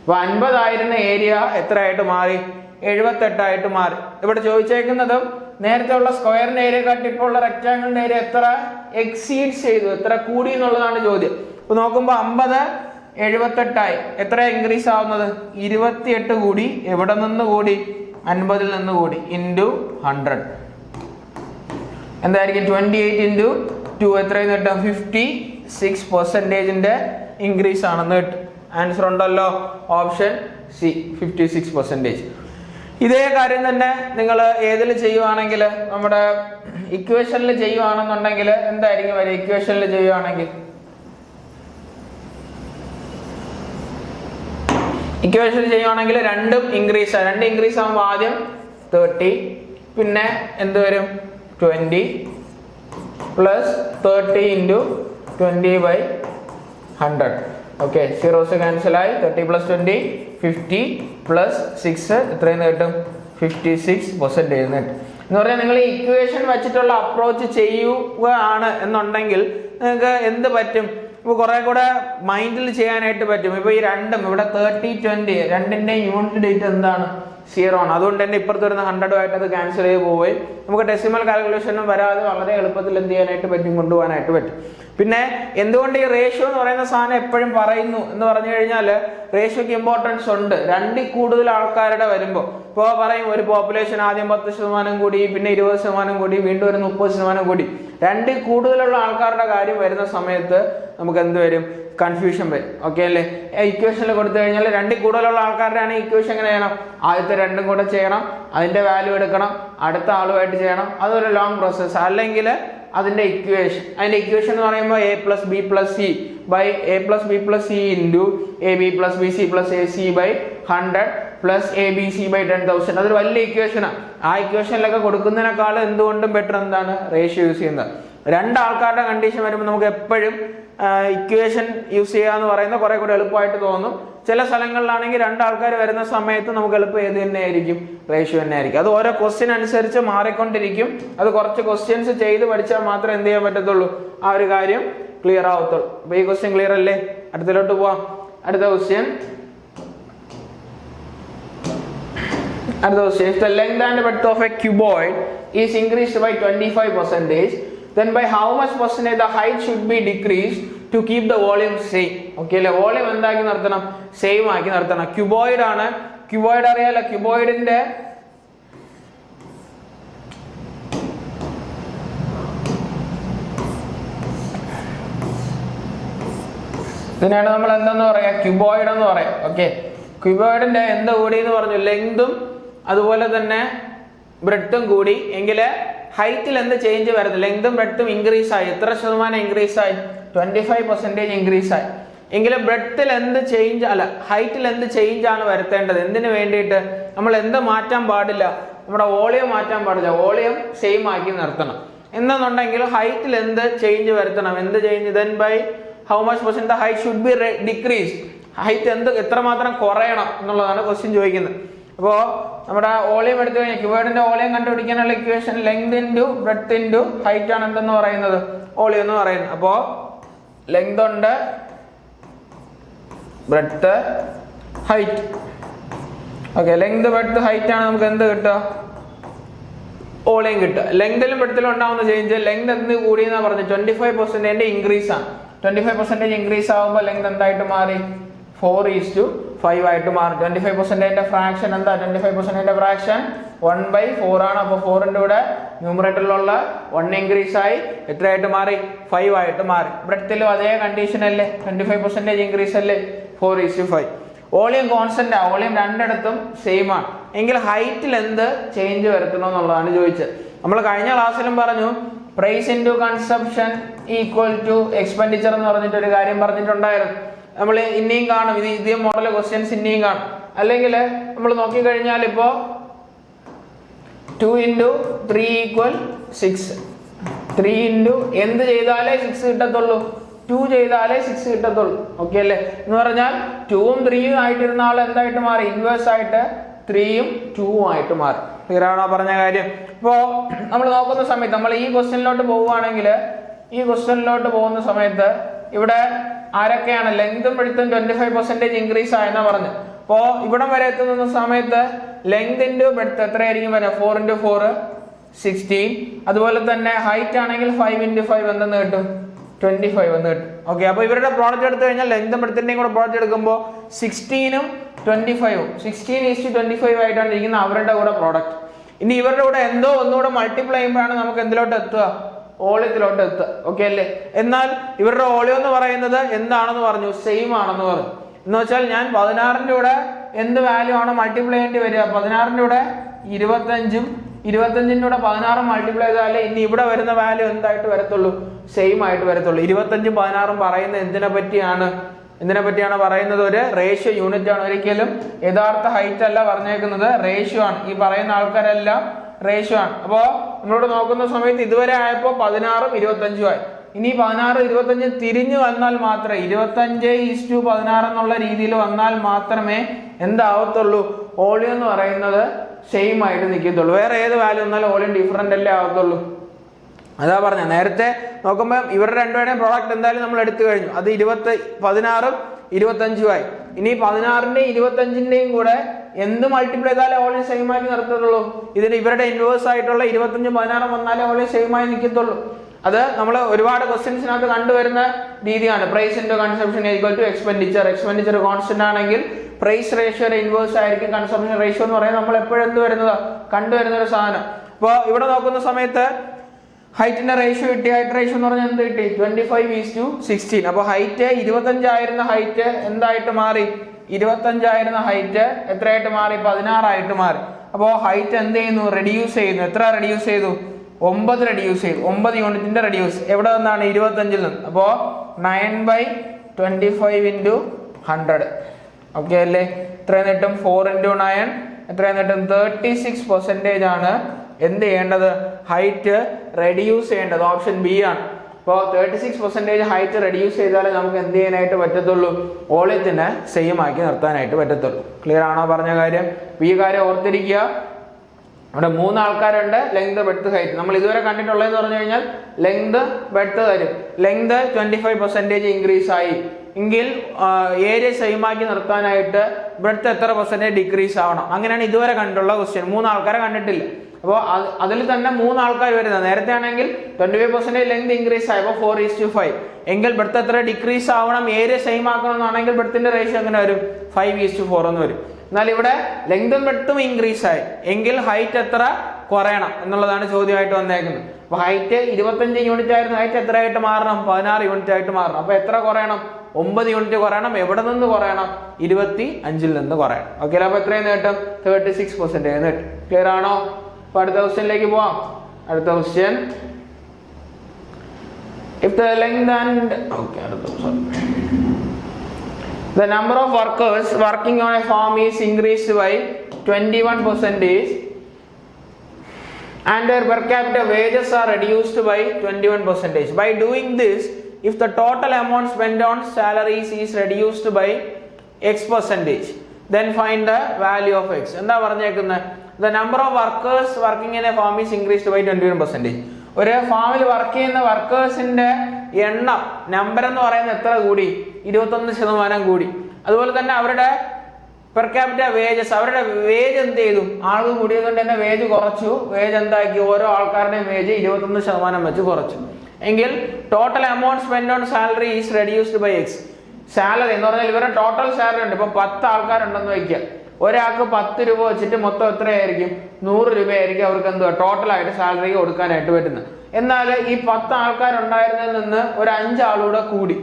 അപ്പൊ 50 ആയിരുന്ന ഏരിയ എത്രയായിട്ട് മാറി? 78 ആയിട്ട് മാറി. ഇവിടെ ചോദിച്ചേക്കുന്നതും നേരത്തെ ഉള്ള സ്ക്വയറിന്റെ ഏരിയ കാട്ടി ഇപ്പോൾ ഉള്ള റെക്ടാങ്കിളിന്റെ ഏരിയ എത്ര എക്സീഡ്സ് ചെയ്തു, എത്ര കൂടി എന്നുള്ളതാണ് ചോദ്യം. അപ്പൊ നോക്കുമ്പോൾ 50 78 ആയി. എത്ര ഇൻക്രീസ് ആവുന്നത്? 28 കൂടി. എവിടെ നിന്ന് കൂടി? 50 നിന്ന് കൂടി. ഇൻറ്റു 100 എന്തായിരിക്കും? 28 × 2 എത്രയെന്ന് കിട്ടും? 56%ന്റെ ഇൻക്രീസ് ആണെന്ന് കിട്ടും. ആൻസർ ഉണ്ടല്ലോ, ഓപ്ഷൻ സി 56%. ഇതേ കാര്യം തന്നെ നിങ്ങൾ ഏതിൽ ചെയ്യുവാണെങ്കിൽ, നമ്മുടെ ഇക്വേഷനിൽ ചെയ്യുവാണെന്നുണ്ടെങ്കിൽ എന്തായിരിക്കും വരിക? ഇക്വേഷനിൽ ചെയ്യുവാണെങ്കിൽ രണ്ടും ഇൻക്രീസ് ആണ്. 2 ഇൻക്രീസ് ആകുമ്പോൾ ആദ്യം 30, പിന്നെ എന്ത് വരും? 20 പ്ലസ് 30 × 20/100. ഓക്കെ, സീറോസ് ക്യാൻസൽ ആയി. 30 + 20 50 + 6 എത്രയെന്ന് കിട്ടും? 56% എന്ന് കിട്ടും. എന്ന് പറഞ്ഞാൽ നിങ്ങൾ ഈ ഇക്വേഷൻ വെച്ചിട്ടുള്ള അപ്രോച്ച് ചെയ്യുകയാണ് എന്നുണ്ടെങ്കിൽ നിങ്ങൾക്ക് എന്ത് പറ്റും? ഇപ്പോൾ കുറെ കൂടെ മൈൻഡിൽ ചെയ്യാനായിട്ട് പറ്റും. ഇപ്പൊ ഈ രണ്ടും ഇവിടെ 30 20 രണ്ടിന്റെയും യൂണിറ്റ് ഡേറ്റ് എന്താണ്? 0 ആണ്. അതുകൊണ്ട് തന്നെ ഇപ്പുറത്ത് വരുന്ന 100 ആയിട്ട് അത് ക്യാൻസൽ ചെയ്ത് പോവുകയും നമുക്ക് ഡെസിമൽ കാൽക്കുലേഷനും വരാതെ വളരെ എളുപ്പത്തിൽ എന്ത് ചെയ്യാനായിട്ട് പറ്റും? കൊണ്ടുപോകാനായിട്ട് പറ്റും. പിന്നെ എന്തുകൊണ്ട് ഈ റേഷ്യോ എന്ന് പറയുന്ന സാധനം എപ്പോഴും പറയുന്നു എന്ന് പറഞ്ഞു കഴിഞ്ഞാൽ റേഷ്യോക്ക് ഇമ്പോർട്ടൻസ് ഉണ്ട്. 2ൽ കൂടുതൽ ആൾക്കാരുടെ വരുമ്പോൾ ഇപ്പോൾ പറയും ഒരു പോപ്പുലേഷൻ ആദ്യം 10% കൂടി, പിന്നെ 20% കൂടി, വീണ്ടും ഒരു 30% കൂടി. 2ൽ കൂടുതലുള്ള ആൾക്കാരുടെ കാര്യം വരുന്ന സമയത്ത് നമുക്ക് എന്ത് വരും? കൺഫ്യൂഷൻ വരും. ഓക്കെ അല്ലേ? ഇക്വേഷനിൽ കൊടുത്തു കഴിഞ്ഞാൽ 2ൽ കൂടുതലുള്ള ആൾക്കാരുടെ ആണ് ഇക്വേഷൻ എങ്ങനെ ചെയ്യണം? ആദ്യത്തെ 2ഉം കൂടെ ചെയ്യണം, അതിന്റെ വാല്യൂ എടുക്കണം, അടുത്ത ആളുമായിട്ട് ചെയ്യണം. അതൊരു ലോങ് പ്രോസസ്. അല്ലെങ്കിൽ അതിന്റെ ഇക്വേഷൻ എന്ന് പറയുമ്പോൾ a + b + c a + b + c into ab + bc + ac/100 plus abc/10,000. അതൊരു വലിയ ഇക്വേഷനാണ്. ആ ഇക്വേഷനിലൊക്കെ കൊടുക്കുന്നതിനേക്കാൾ എന്തുകൊണ്ടും ബെറ്റർ എന്താണ്? റേഷ്യോ യൂസ് ചെയ്യുന്നത്. 2 ആൾക്കാരുടെ കണ്ടീഷൻ വരുമ്പോൾ നമുക്ക് എപ്പോഴും ഇക്വേഷൻ യൂസ് ചെയ്യാന്ന് പറയുന്നത് കുറെ കൂടി എളുപ്പമായിട്ട് തോന്നും. ചില സ്ഥലങ്ങളിലാണെങ്കിൽ 2 ആൾക്കാർ വരുന്ന സമയത്ത് നമുക്ക് എളുപ്പം ഏത് തന്നെ ആയിരിക്കും? റേഷ്യോ തന്നെ ആയിരിക്കും. അത് ഓരോ ക്വസ്റ്റ്യൻ അനുസരിച്ച് മാറിക്കൊണ്ടിരിക്കും. അത് കുറച്ച് ക്വസ്റ്റ്യൻസ് ചെയ്ത് പഠിച്ചാൽ മാത്രമേ എന്ത് ചെയ്യാൻ പറ്റത്തുള്ളൂ? ആ ഒരു കാര്യം ക്ലിയർ ആവത്തുള്ളൂ. അപ്പൊ ഈ ക്വസ്റ്റ്യൻ ക്ലിയർ അല്ലേ? അടുത്തിലോട്ട് പോവാം. അടുത്ത question. If the length and breadth of a cuboid is increased by 25%, then by how much percentage the height should be decreased to keep the volume same? Okay അല്ലേ? Volume എന്താക്കി നിർത്തണം? Same ആക്കി നിർത്തണം. Cuboid ആണ്. Cuboid അറിയാലോ? ക്യൂബോയിഡിന്റെ ഇതിനാണ് നമ്മൾ എന്തെന്ന് പറയാ? ക്യൂബോയിഡ് എന്ന് പറയാം. ഓക്കെ, ക്യൂബോയിഡിന്റെ എന്ത് കൂടി എന്ന് പറഞ്ഞു? ലെങ്തും അതുപോലെ തന്നെ ബ്രെഡ്ത്തും കൂടി. എങ്കിൽ ഹൈറ്റിൽ എന്ത് ചേഞ്ച് വരുന്നത്? ലെങ്തും ബ്രെഡ്ത്തും ഇൻക്രീസ് ആയി. എത്ര ശതമാനം ഇൻക്രീസ് ആയി? 25% ഇൻക്രീസ് ആയി. എങ്കിലും ബ്രെഡ്ത്തിൽ എന്ത് ചേഞ്ച് ഹൈറ്റിൽ എന്ത് ചേഞ്ച് ആണ് വരുത്തേണ്ടത്? എന്തിനു വേണ്ടിയിട്ട്? നമ്മൾ എന്ത് മാറ്റാൻ പാടില്ല? നമ്മുടെ വോളിയം മാറ്റാൻ പാടില്ല. വോളിയം സെയിം ആക്കി നിർത്തണം. എന്നുണ്ടെങ്കിൽ ഹൈറ്റിൽ എന്ത് ചേഞ്ച് വരുത്തണം? എന്ത് change? then by how much percent the height should be decreased? Height എത്രമാത്രം കുറയണം എന്നുള്ളതാണ് ക്വസ്റ്റ്യൻ ചോദിക്കുന്നത്. അപ്പോൾ നമ്മുടെ വോളിയം എടുത്തു കഴിഞ്ഞാൽ ക്യൂബോയിഡിന്റെ വോളിയം കണ്ടുപിടിക്കാനുള്ള equation length into breadth into height ആണ് എന്തെന്ന് പറയുന്നത്, വോളിയം എന്ന് പറയുന്നത്. അപ്പോൾ ലെങ്ത് ഉണ്ട്, breadth, height. Okay, length breadth height ആണ് നമുക്ക് എന്ത് കിട്ടുക, വോളിയം കിട്ടുക. ലെങ്തിലും ബ്രെഡ്ത്തിലും ഉണ്ടാവുന്ന ചേഞ്ച്, ലെങ്ത് എന്ത് കൂടിയെന്നാ പറഞ്ഞത് 25% ഇൻക്രീസ് ആണ്. 25% ഇൻക്രീസ് ആകുമ്പോൾ ലെങ്ത് എന്തായിട്ട് മാറി, 4:5 ആയിട്ട് മാറി. 25% ഫ്രാക്ഷൻ എന്താ, 25% ഫ്രാക്ഷൻ 1/4 ആണ്. അപ്പോൾ 4ന്റെ കൂടെ ന്യൂമറേറ്ററിലുള്ള 1 ഇൻക്രീസ് ആയി എത്രയായിട്ട് മാറി, 5 ആയിട്ട് മാറി. ബ്രെഡ്ത്തിലും അതേ കണ്ടീഷൻ അല്ലേ, 25% ഇൻക്രീസ് അല്ലേ, 4:5. വോളിയം കോൺസ്റ്റന്റ് ആ, വോളിയം രണ്ടിടത്തും സെയിം ആണ്. എങ്കിൽ ഹൈറ്റിൽ എന്ത് ചേഞ്ച് വരുത്തണം എന്നുള്ളതാണ് ചോദിച്ചത്. നമ്മൾ കഴിഞ്ഞ ക്ലാസ്സിലും പറഞ്ഞു price into consumption equal to expenditure എന്ന് പറഞ്ഞിട്ടൊരു കാര്യം പറഞ്ഞിട്ടുണ്ടായിരുന്നു. നമ്മൾ ഇനിയും കാണും, ഇതേ മോഡൽ ക്വസ്റ്റ്യൻസ് ഇനിയും കാണും. അല്ലെങ്കിൽ നമ്മൾ നോക്കിക്കഴിഞ്ഞാൽ ഇപ്പോൾ 2 × 3 = 6. 3 ഇൻറ്റു എന്ത് ചെയ്താലേ 6 കിട്ടത്തുള്ളൂ, 2 ചെയ്താലേ 6 കിട്ടത്തുള്ളൂ. ഓക്കെ അല്ലേ? എന്ന് പറഞ്ഞാൽ 2ഉം 3ഉം ആയിട്ടിരുന്ന ആൾ എന്തായിട്ട് മാറി, ഇൻവേഴ്സ് ആയിട്ട് 3ഉം 2ഉം ആയിട്ട് മാറി. ക്ലിയർ ആണോ പറഞ്ഞ കാര്യം? ഇപ്പോൾ നമ്മൾ നോക്കുന്ന സമയത്ത് നമ്മൾ ഈ ക്വസ്റ്റ്യനിലോട്ട് പോവുകയാണെങ്കിൽ, ഈ ക്വസ്റ്റ്യനിലോട്ട് പോകുന്ന സമയത്ത് ഇവിടെ ആരൊക്കെയാണ് ലെങ്തും ബ്രെഡ്ത്തും 25% ഇൻക്രീസ് ആയെന്നാ പറഞ്ഞു. അപ്പോൾ ഇവിടം വരെ എത്തുന്ന സമയത്ത് ലെങ്ത് ഇൻറ്റു ബ്രെഡ്ത്ത് എത്രയായിരിക്കും വരിക, 4 × 4 16. അതുപോലെ തന്നെ ഹൈറ്റ് ആണെങ്കിൽ 5 × 5 എന്തെന്ന് കിട്ടും, 25 എന്ന് കിട്ടും. ഓക്കെ, അപ്പോൾ ഇവരുടെ പ്രോഡക്റ്റ് എടുത്തു കഴിഞ്ഞാൽ ലെങ്തും ബ്രെഡ്ത്തിന്റെയും കൂടെ പ്രോഡക്റ്റ് എടുക്കുമ്പോൾ 16ഉം 25ഉം 16:25 ആയിട്ടാണ് ഇരിക്കുന്നത് അവരുടെ കൂടെ പ്രോഡക്റ്റ്. ഇനി ഇവരുടെ കൂടെ എന്തോ ഒന്നുകൂടെ മൾട്ടിപ്ലൈ ചെയ്യുമ്പോഴാണ് നമുക്ക് എന്തിലോട്ട് എത്തുക, വോളിയത്തിലോട്ട് എത്തുക. ഓക്കെ അല്ലേ? എന്നാൽ ഇവരുടെ വോളിയം എന്ന് പറയുന്നത് എന്താണെന്ന് പറഞ്ഞു, സെയിം ആണെന്ന് പറഞ്ഞു. എന്ന് വെച്ചാൽ ഞാൻ 16ന്റെ കൂടെ എന്ത് വാല്യൂ ആണ് മൾട്ടിപ്ലൈ ചെയ്യേണ്ടി വരിക, 16ന്റെ കൂടെ 25ഉം 25ന്റെ കൂടെ 16 മൾട്ടിപ്ലൈ ചെയ്താലേ ഇനി ഇവിടെ വരുന്ന വാല്യൂ എന്തായിട്ട് വരത്തുള്ളൂ, സെയിം ആയിട്ട് വരത്തുള്ളൂ. 25ഉം 16ഉം പറയുന്നത് എന്തിനെ പറ്റിയാണ് പറയുന്നത്, ഒരു റേഷ്യോ യൂണിറ്റ് ആണ്. ഒരിക്കലും യഥാർത്ഥ ഹൈറ്റ് അല്ല പറഞ്ഞേക്കുന്നത്, റേഷ്യോ ആണ്. ഈ പറയുന്ന ആൾക്കാരെല്ലാം റേഷ്യോ ആണ്. അപ്പോൾ നമ്മളോട് നോക്കുന്ന സമയത്ത് ഇതുവരെ ആയപ്പോൾ 16ഉം 25ഉം ആയി. ഇനി 16 25 തിരിഞ്ഞു വന്നാൽ മാത്രമേ 25:16 എന്നുള്ള രീതിയിൽ വന്നാൽ മാത്രമേ എന്താവത്തുള്ളൂ, വോളിയം എന്ന് പറയുന്നത് സെയിം ആയിട്ട് നിൽക്കത്തുള്ളൂ. വേറെ ഏത് വാല്യൂ വന്നാലും വോളിയം ഡിഫറൻ്റ് അല്ലേ ആവത്തുള്ളൂ. അതാ പറഞ്ഞ നേരത്തെ നോക്കുമ്പോൾ ഇവരുടെ രണ്ടുപേരുടെയും പ്രോഡക്റ്റ് എന്തായാലും നമ്മൾ എടുത്തു കഴിഞ്ഞു. അത് 16ഉം 25ഉം ആയി. ഇനി 16ന്റെയും 25ന്റെയും കൂടെ എന്ത് മൾട്ടിപ്ലൈ ചെയ്താലേ വോളിയം സെയിം ആയിട്ട് നിർത്തത്തുള്ളൂ, ഇവരുടെ ഇൻവേഴ്സ് ആയിട്ടുള്ള 25ഉം 16ഉം വന്നാലേ വോളിയം സെയിം ആയി നിൽക്കത്തുള്ളൂ. അത് നമ്മൾ ഒരുപാട് ക്വസ്റ്റ്യൻസിനകത്ത് കണ്ടുവരുന്ന രീതിയാണ്. Price into consumption equal to expenditure. Expenditure constant ആണെങ്കിൽ പ്രൈസ് റേഷ്യോയുടെ ഇൻവേഴ്സ് ആയിരിക്കും കൺസംപ്ഷൻ റേഷ്യോ എന്ന് പറയുന്നത് നമ്മൾ എപ്പോഴും എന്ത് വരുന്നത്, കണ്ടുവരുന്ന ഒരു സാധനം. അപ്പോൾ ഇവിടെ നോക്കുന്ന സമയത്ത് ഹൈറ്റിന്റെ റേഷ്യോ കിട്ടി, ഹൈറ്റ് റേഷ്യോ എന്ന് പറഞ്ഞാൽ എന്ത് കിട്ടി, 25:16. അപ്പോൾ ഹൈറ്റ് 25 ആയിരുന്ന ഹൈറ്റ് എന്തായിട്ട് മാറി, 25 ആയിരുന്ന ഹൈറ്റ് എത്രയായിട്ട് മാറി, 16 ആയിട്ട് മാറി. അപ്പോൾ ഹൈറ്റ് എന്ത് ചെയ്യുന്നു, റെഡ്യൂസ് ചെയ്യുന്നു. എത്ര റെഡ്യൂസ് ചെയ്തു, 9 റെഡ്യൂസ് ചെയ്തു. 9 യൂണിറ്റിന്റെ റെഡ്യൂസ് എവിടെ നിന്നാണ്, 25ൽ നിന്ന്. അപ്പോൾ 9/25 × 100. ഓക്കെ അല്ലേ? എത്രയും നേട്ടം 4 × 9 എത്രയും നേട്ടം 36% ആണ് എന്ത് ചെയ്യേണ്ടത്, ഹൈറ്റ് റെഡ്യൂസ് ചെയ്യേണ്ടത്. ഓപ്ഷൻ ബി ആണ്. അപ്പോൾ 36% ഹൈറ്റ് റെഡ്യൂസ് ചെയ്താലേ നമുക്ക് എന്ത് ചെയ്യാനായിട്ട് പറ്റത്തുള്ളൂ, വോളിയത്തിന് സെയിം ആക്കി നിർത്താനായിട്ട് പറ്റത്തുള്ളൂ. ക്ലിയർ ആണോ പറഞ്ഞ കാര്യം? ഈ കാര്യം ഓർത്തിരിക്കുക. അവിടെ 3 ആൾക്കാരുണ്ട്, ലെങ്ത് ബ്രെഡ്ത്ത് ഹൈറ്റ്. നമ്മൾ ഇതുവരെ കണ്ടിട്ടുള്ളതെന്ന് പറഞ്ഞു കഴിഞ്ഞാൽ ലെങ്ത് ബ്രെഡ്ത്ത് തരും. ലെങ്ത് 25% ഇൻക്രീസ് ആയി എങ്കിൽ ഏരിയ സെയിം ആക്കി നിർത്താനായിട്ട് ബ്രെഡ്ത്ത് എത്ര % ഡിക്രീസ് ആവണം. അങ്ങനെയാണ് ഇതുവരെ കണ്ടിട്ടുള്ള ക്വസ്റ്റ്യൻ. 3 ആൾക്കാരെ കണ്ടിട്ടില്ല. അപ്പോൾ അതിൽ തന്നെ 3 ആൾക്കാർ വരുന്നത്. നേരത്തെ ആണെങ്കിൽ 25% ലെങ്ത് ഇൻക്രീസ് ആയപ്പോൾ 4:5 എങ്കിൽ ബ്രെഡ്ത്ത് എത്ര ഡിക്രീസ് ആവണം, ഏരിയ സെയിം ആക്കണമെന്നാണെങ്കിൽ ബ്രെഡ്ത്തിന്റെ റേഷ്യോ എങ്ങനെ വരും, 5:4 എന്ന് വരും. എന്നാൽ ഇവിടെ ലെങ്തും ബ്രെഡ്ത്തും ഇൻക്രീസ് ആയി എങ്കിൽ ഹൈറ്റ് എത്ര കുറയണം എന്നുള്ളതാണ് ചോദ്യമായിട്ട് വന്നേക്കുന്നത്. അപ്പൊ ഹൈറ്റ് 25 യൂണിറ്റ് ആയിരുന്നു, ഹൈറ്റ് എത്ര ആയിട്ട് മാറണം, 16 യൂണിറ്റ് ആയിട്ട് മാറണം. അപ്പൊ എത്ര കുറയണം, 9 യൂണിറ്റ് കുറയണം. എവിടെ നിന്ന് കുറയണം, 25ൽ നിന്ന് കുറയണം. ഓക്കെ, അപ്പൊ എത്രയും നേട്ടം, 36% നേട്ടം. ക്ലിയർ ആണോ? അപ്പൊ അടുത്ത ക്വസ്റ്റ്യനിലേക്ക് പോവാം. അടുത്ത question, if the length and the number of workers working on a farm is increased by 21% and their per capita wages are reduced by 21%. By doing this, if the total amount spent on salaries is reduced by x%. Then find the value of x. എന്താ പറഞ്ഞേക്കുന്നത്? The number of workers working in a farm is increased by 21%. ഒരു ഫാമിൽ work ചെയ്യുന്ന വർക്കേഴ്സിന്റെ എണ്ണം number എന്ന് പറയുന്നത് എത്ര കൂടി? 21% കൂടി. അതുപോലെ തന്നെ അവരുടെ പെർ ക്യാപിറ്റ വേജസ്, അവരുടെ വേജ് എന്ത് ചെയ്തു? ആള് കൂടിയതുകൊണ്ട് തന്നെ വേജ് കുറച്ചു. വേജ് എന്താക്കി? ഓരോ ആൾക്കാരുടെയും വേജ് 21% വെച്ച് കുറച്ചു. എങ്കിൽ total amount spend on salary is reduced by X. Salary എന്ന് പറഞ്ഞാൽ ഇവരുടെ ടോട്ടൽ സാലറി ഉണ്ട്. ഇപ്പൊ 10 ആൾക്കാരുണ്ടെന്ന് വയ്ക്കുക. ഒരാൾക്ക് 10 രൂപ വെച്ചിട്ട് മൊത്തം എത്രയായിരിക്കും? 100 രൂപയായിരിക്കും അവർക്ക് എന്തുവാ ടോട്ടലായിട്ട് സാലറി കൊടുക്കാനായിട്ട് പറ്റുന്നത്. എന്നാൽ ഈ 10 ആൾക്കാരുണ്ടായിരുന്നതിൽ നിന്ന് ഒരു 5 ആളൂടെ കൂടി.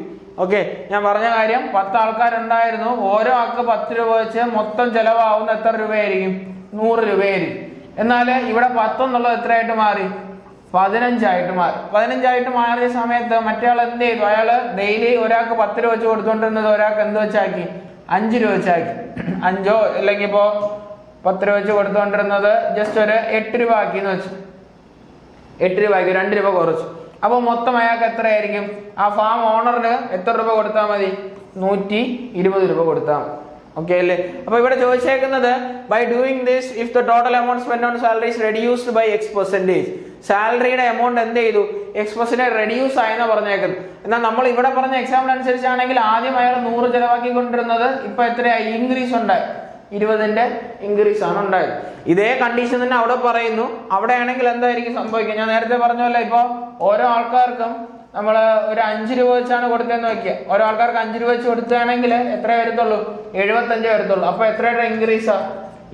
ഓക്കെ, ഞാൻ പറഞ്ഞ കാര്യം 10 ആൾക്കാരുണ്ടായിരുന്നു. ഓരോ ആൾക്ക് 10 രൂപ വെച്ച് മൊത്തം ചെലവാകുന്ന എത്ര രൂപയായിരിക്കും? 100 രൂപയായിരിക്കും. എന്നാൽ ഇവിടെ 10 എന്നുള്ളത് എത്രയായിട്ട് മാറി? 15 ആയിട്ട് മാറി. 15 ആയിട്ട് മാറിയ സമയത്ത് മറ്റേ ആൾ എന്ത് ചെയ്തു? അയാള് ഡെയിലി ഒരാൾക്ക് 10 രൂപ വെച്ച് കൊടുത്തോണ്ടിരുന്നത് ഒരാൾക്ക് എന്ത് വെച്ചാക്കി? 5 രൂപ വെച്ചാക്കി. 5 അല്ലെങ്കിൽ ഇപ്പോ 10 രൂപ വെച്ച് കൊടുത്തോണ്ടിരുന്നത് ജസ്റ്റ് ഒരു 8 രൂപ ആക്കിന്ന് വെച്ചു. 8 രൂപ ആക്കി, 2 രൂപ കുറച്ചു. അപ്പൊ മൊത്തം അയാൾക്ക് എത്രയായിരിക്കും? ആ ഫാം ഓണറിന് എത്ര രൂപ കൊടുത്താൽ മതി? 120 രൂപ കൊടുത്താൽ മതി. ഓക്കെ അല്ലേ? അപ്പൊ ഇവിടെ ചോദിച്ചേക്കുന്നത് by doing this if the total amount spend on salary is reduced by x%. സാലറിയുടെ എമൗണ്ട് എന്ത് ചെയ്തു? x% റെഡ്യൂസ് ആയെന്ന് പറഞ്ഞേക്കുന്നത്. എന്നാൽ നമ്മൾ ഇവിടെ പറഞ്ഞ എക്സാമ്പിൾ അനുസരിച്ചാണെങ്കിൽ ആദ്യം അയാൾ 100 ചെലവാക്കിക്കൊണ്ടിരുന്നത് ഇപ്പൊ എത്രയായി? ഇൻക്രീസ് ഉണ്ടായി. 20ന്റെ ഇൻക്രീസ് ആണ് ഉണ്ടായത്. ഇതേ കണ്ടീഷൻ തന്നെ അവിടെ പറയുന്നു. അവിടെ ആണെങ്കിൽ എന്തായിരിക്കും സംഭവിക്കുക? ഞാൻ നേരത്തെ പറഞ്ഞല്ലോ, ഇപ്പൊ ഓരോ ആൾക്കാർക്കും നമ്മൾ ഒരു 5 രൂപ വെച്ചാണ് കൊടുത്തതെന്ന് വെക്കുക. ഓരോ ആൾക്കാർക്ക് 5 രൂപ വെച്ച് കൊടുക്കുകയാണെങ്കിൽ എത്ര വരത്തുള്ളൂ? 75 വരത്തുള്ളൂ. അപ്പൊ എത്രയുടെ ഇൻക്രീസാ?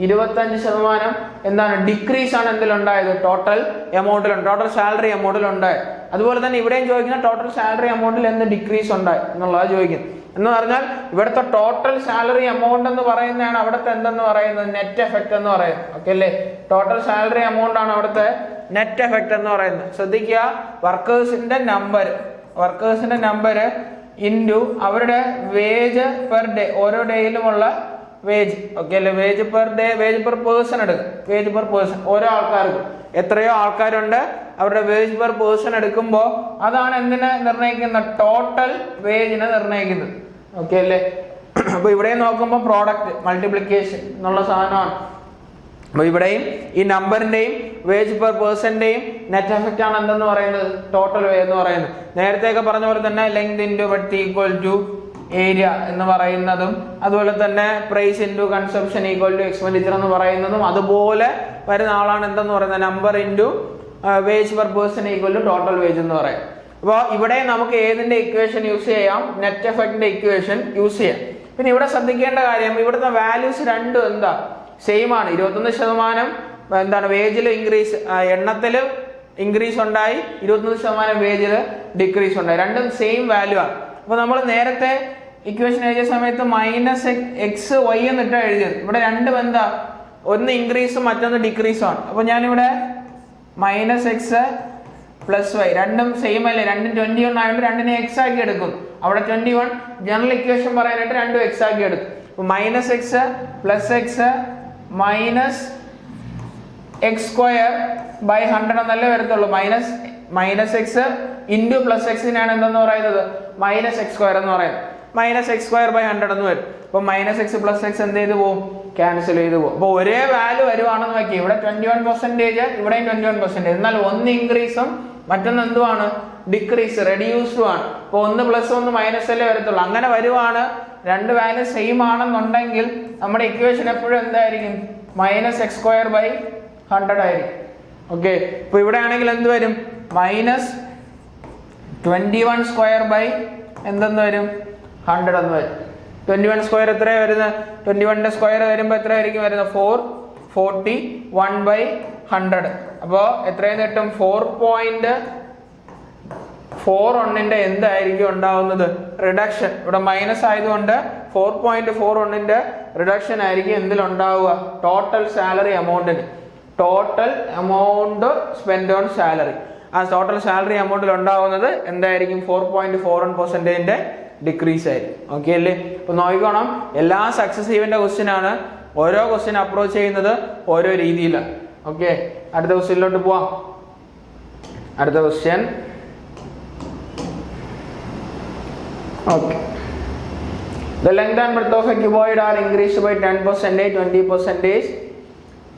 25% എന്താണ്? ഡിക്രീസ് ആണ് എന്തിലുണ്ടായത്? ടോട്ടൽ എമൗണ്ടിലുണ്ട്, ടോട്ടൽ സാലറി എമൗണ്ടിലുണ്ടായത്. അതുപോലെ തന്നെ ഇവിടെയും ചോദിക്കുന്ന ടോട്ടൽ സാലറി എമൗണ്ടിൽ എന്ത് ഡിക്രീസ് ഉണ്ടായി എന്നുള്ളതാണ് ചോദിക്കുന്നത്. എന്ന് പറഞ്ഞാൽ ഇവിടുത്തെ ടോട്ടൽ സാലറി എമൗണ്ട് എന്ന് പറയുന്നതാണ് അവിടുത്തെ എന്തെന്ന് പറയുന്നത്? നെറ്റ് എഫക്ട് എന്ന് പറയുന്നത്. ഓക്കെ അല്ലേ? ടോട്ടൽ സാലറി എമൗണ്ട് ആണ് അവിടുത്തെ നെറ്റ് എഫക്ട് എന്ന് പറയുന്നത്. ശ്രദ്ധിക്കുക, വർക്കേഴ്സിന്റെ നമ്പർ ഇൻറ്റു അവരുടെ വേജ് പെർ ഡേ, ഓരോ ഡേയിലുമുള്ള വേജ്. ഓക്കെ അല്ലേ? Wage per day, wage per person എടുക്കും. വേജ് പെർ പേഴ്സൺ ഓരോ ആൾക്കാർക്കും എത്രയോ ആൾക്കാരുണ്ട്, അവരുടെ വേജ് പെർ പേഴ്സൺ എടുക്കുമ്പോൾ അതാണ് എന്തിനെ നിർണ്ണയിക്കുന്നത്? ടോട്ടൽ വേജിനെ നിർണ്ണയിക്കുന്നത്. ഓക്കെ അല്ലേ? അപ്പൊ ഇവിടെ നോക്കുമ്പോൾ പ്രോഡക്റ്റ് മൾട്ടിപ്ലിക്കേഷൻ എന്നുള്ള സാധനമാണ്. അപ്പൊ ഇവിടെയും ഈ നമ്പറിന്റെയും വേജ് പെർ പേഴ്സന്റെയും നെറ്റ് എഫക്റ്റ് ആണ് എന്തെന്ന് പറയുന്നത്? ടോട്ടൽ വേ എന്ന് പറയുന്നത്. നേരത്തെയൊക്കെ പറഞ്ഞ പോലെ തന്നെ length into breadth equal to area എന്ന് പറയുന്നതും, അതുപോലെ തന്നെ price into consumption equal to expenditure എന്ന് പറയുന്നതും അതുപോലെ വരുന്ന ആളാണ് എന്തെന്ന് പറയുന്നത്? Number into wage per person equal to total wage എന്ന് പറയും. അപ്പോൾ ഇവിടെ നമുക്ക് ഏതിന്റെ ഇക്വേഷൻ യൂസ് ചെയ്യാം? നെറ്റ് എഫക്റ്റിന്റെ ഇക്വേഷൻ യൂസ് ചെയ്യാം. പിന്നെ ഇവിടെ ശ്രദ്ധിക്കേണ്ട കാര്യം, ഇവിടുത്തെ വാല്യൂസ് രണ്ടും എന്താ? സെയിം ആണ്. 21% എന്താണ്? വേജിൽ ഇൻക്രീസ്, എണ്ണത്തില് ഇൻക്രീസ് ഉണ്ടായി. 21% വേജിൽ ഡിക്രീസ് ഉണ്ടായി. രണ്ടും സെയിം വാല്യൂ ആണ്. അപ്പൊ നമ്മൾ നേരത്തെ ഇക്വേഷൻ എഴുതിയ സമയത്ത് -x(y) എന്നിട്ട് എഴുതിയത്. ഇവിടെ രണ്ടും എന്താ? ഒന്ന് ഇൻക്രീസും മറ്റൊന്ന് ഡിക്രീസും ആണ്. അപ്പൊ ഞാനിവിടെ -x + y രണ്ടും സെയിം അല്ലേ? രണ്ടും 21 ആയതുകൊണ്ട് രണ്ടിനെ x ആക്കി എടുക്കും. അവിടെ 21 ജനറൽ ഇക്വേഷൻ പറയാനായിട്ട് രണ്ടും x ആക്കി എടുക്കും. അപ്പൊ -x + x -x² / 100 എന്നല്ലേ വരത്തുള്ളൂ. -x ഇൻറ്റു +x-നാണ് എന്തെന്ന് പറയുന്നത്? -x² എന്ന് പറയുന്നത്. -x² / 100 എന്ന് വരും. അപ്പൊ -x + x എന്ത് ചെയ്ത് പോകും? ക്യാൻസൽ ചെയ്ത് പോകും. അപ്പൊ ഒരേ വാല്യൂ വരുവാണെന്ന് നോക്കി. ഇവിടെ 21%, ഇവിടെയും 21%. എന്നാൽ ഒന്ന് ഇൻക്രീസും മറ്റൊന്ന് എന്തുവാണ്? ഡിക്രീസ്, റെഡ്യൂസ്ഡും ആണ്. അപ്പൊ ഒന്ന് +1 -അല്ലേ വരത്തുള്ളൂ. അങ്ങനെ വരുവാണ്. രണ്ട് വാല്യൂ സെയിം ആണെന്നുണ്ടെങ്കിൽ നമ്മുടെ ഇക്വേഷൻ എപ്പോഴും എന്തായിരിക്കും? -x² / 100 ആയിരിക്കും. ഓക്കെ, ഇപ്പൊ ഇവിടെ ആണെങ്കിൽ എന്ത് വരും? -21² എന്തെന്ന് വരും? 100 എന്ന് വരും. 21² എത്രയാണ് വരുന്നത്? 21ന്റെ സ്ക്വയർ വരുമ്പോൾ എത്രയായിരിക്കും വരുന്നത്? 441/100. അപ്പോൾ എത്രയെന്ന് കിട്ടും? 4.41ന്റെ എന്തായിരിക്കും ഉണ്ടാവുന്നത്? റിഡക്ഷൻ. ഇവിടെ മൈനസ് ആയതുകൊണ്ട് 4.41ന്റെ റിഡക്ഷൻ ആയിരിക്കും എന്തിലുണ്ടാവുക? ടോട്ടൽ സാലറി എമൗണ്ടിന്. Total amount spend on salary. ആ ടോട്ടൽ സാലറി എമൗണ്ടിൽ ഉണ്ടാവുന്നത് എന്തായിരിക്കും? 4.41%ന്റെ ഡിക്രീസ് ആയിരിക്കും. ഓക്കെ അല്ലേ? അപ്പൊ നോക്കണം, എല്ലാ സക്സസീവിന്റെ ക്വസ്റ്റ്യൻ ആണ്. ഓരോ ക്വസ്റ്റ്യൻ അപ്രോച്ച് ചെയ്യുന്നത് ഓരോ രീതിയിലാണ്. ഓക്കെ, അടുത്ത ക്വസ്റ്റ്യനിലോട്ട് പോവാം. അടുത്ത question. Okay, The length and breadth of a cuboid are increased by 10%, 20%,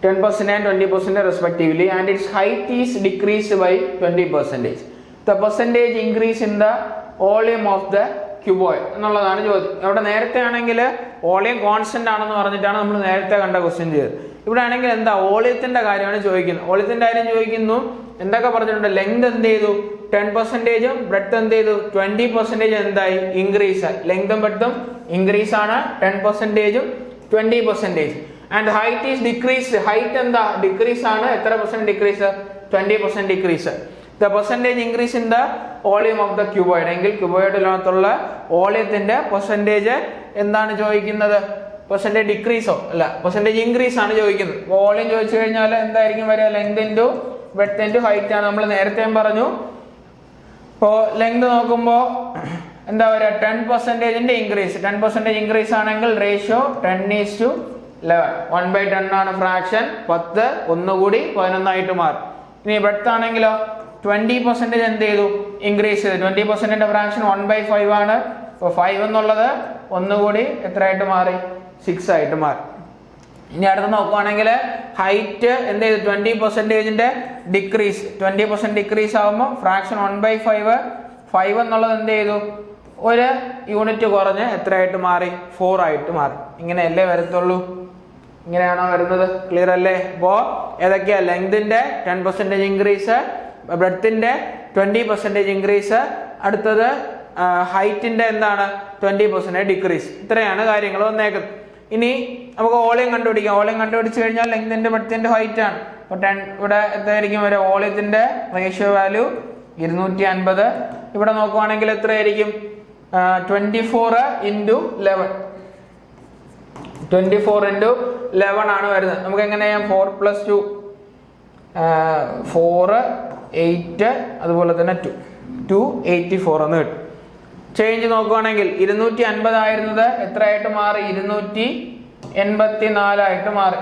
10% and 20% respectively, and its height is decreased by 20%. The percentage increase in the volume of the cuboid എന്നുള്ളതാണ് ചോദ്യം. അവിടെ നേരത്തെ ആണെങ്കിൽ വോളിയം കോൺസ്റ്റന്റ് ആണെന്ന് പറഞ്ഞിട്ടാണ് നമ്മൾ നേരത്തെ കണ്ട ക്വസ്റ്റ്യൻ ചെയ്തത്. ഇവിടെ ആണെങ്കിൽ എന്താ വോളിയത്തിന്റെ കാര്യമാണ് ചോദിക്കുന്നത്. വോളിയത്തിന്റെ കാര്യം ചോദിക്കുന്നു. എന്തൊക്കെ പറഞ്ഞിട്ടുണ്ട്? ലെങ്ത് എന്ത് ചെയ്തു? 10%, ബ്രെഡ്ത്ത് എന്ത് ചെയ്തു? 20% എന്തായി? ഇൻക്രീസ് ആയി. ലെങ്തും ബ്രെഡ്ത്തും ഇൻക്രീസ് ആണ്. 10%, 20%. And height is decrease. Height എന്താ? ഡിക്രീസ് ആണ്. എത്ര percent decrease? 20% decrease. The percentage increase in the volume of the cuboid. എങ്കിൽ ക്യൂബോയിഡിനകത്തുള്ള വോളിയത്തിന്റെ പെർസെന്റേജ് എന്താണ് ചോദിക്കുന്നത്? പെർസെന്റേജ് ഡിക്രീസോ അല്ല, പെർസെന്റേജ് ഇൻക്രീസ് ആണ് ചോദിക്കുന്നത്. വോളിയം ചോദിച്ചു കഴിഞ്ഞാൽ എന്തായിരിക്കും വരിക? Length into breadth into height ആണ്. നമ്മൾ നേരത്തെയും പറഞ്ഞു. ഇപ്പോൾ ലെങ്ത് നോക്കുമ്പോൾ എന്താ പറയുക? 10% ഇൻക്രീസ്. 10% ഇൻക്രീസ് ആണെങ്കിൽ റേഷ്യോ 10:11. 1/10 ആണ് ഫ്രാക്ഷൻ. 10 ഒന്നുകൂടി 11 മാറും. ഇനി ബ്രെഡ്ത്ത് ആണെങ്കിലോ 20% എന്ത് ചെയ്തു? ഇൻക്രീസ് ചെയ്തു. 20% ഫ്രാക്ഷൻ 1/5 ആണ്. അപ്പോൾ 5 എന്നുള്ളത് ഒന്നുകൂടി എത്രയായിട്ട് മാറി? 6 ആയിട്ട് മാറി. ഇനി അടുത്ത് നോക്കുവാണെങ്കിൽ ഹൈറ്റ് എന്ത് ചെയ്തു? 20% ഡിക്രീസ്. 20% ഡിക്രീസ് ആകുമ്പോൾ ഫ്രാക്ഷൻ 1/5. 5 എന്നുള്ളത് എന്ത് ചെയ്തു? ഒരു യൂണിറ്റ് കുറഞ്ഞ് എത്രയായിട്ട് മാറി? 4 ആയിട്ട് മാറി. ഇങ്ങനെയല്ലേ വരത്തുള്ളൂ? ഇങ്ങനെയാണോ വരുന്നത്? ക്ലിയർ അല്ലേ? അപ്പോൾ ഏതൊക്കെയാ? ലെങ്തിന്റെ 10% ഇൻക്രീസ്, ബ്രെഡ്ത്തിന്റെ 20% ഇൻക്രീസ്, അടുത്തത് ഹൈറ്റിന്റെ എന്താണ്? 20% ഡിക്രീസ്. ഇത്രയാണ് കാര്യങ്ങൾ വന്നേക്കുന്നത്. ഇനി നമുക്ക് വോളിയം കണ്ടുപിടിക്കാം. വോളിയം കണ്ടുപിടിച്ച് കഴിഞ്ഞാൽ ലെങ്തിന്റെ ബ്രെഡ്ത്തിന്റെ ഹൈറ്റ് ആണ്. അപ്പോൾ ഇവിടെ എത്രയായിരിക്കും വരിക? വോളിയത്തിന്റെ റേഷ്യോ വാല്യൂ 250. ഇവിടെ നോക്കുവാണെങ്കിൽ എത്രയായിരിക്കും? 24 × 11. 24 × 11 ആണ് വരുന്നത്. നമുക്ക് എങ്ങനെ ചെയ്യാം? 4 + 2 4 8 അതുപോലെ തന്നെ 284 എന്ന് കിട്ടും. ചേഞ്ച് നോക്കുവാണെങ്കിൽ 250 ആയിരുന്നത് എത്രയായിട്ട് മാറി? 284 ആയിട്ട് മാറി.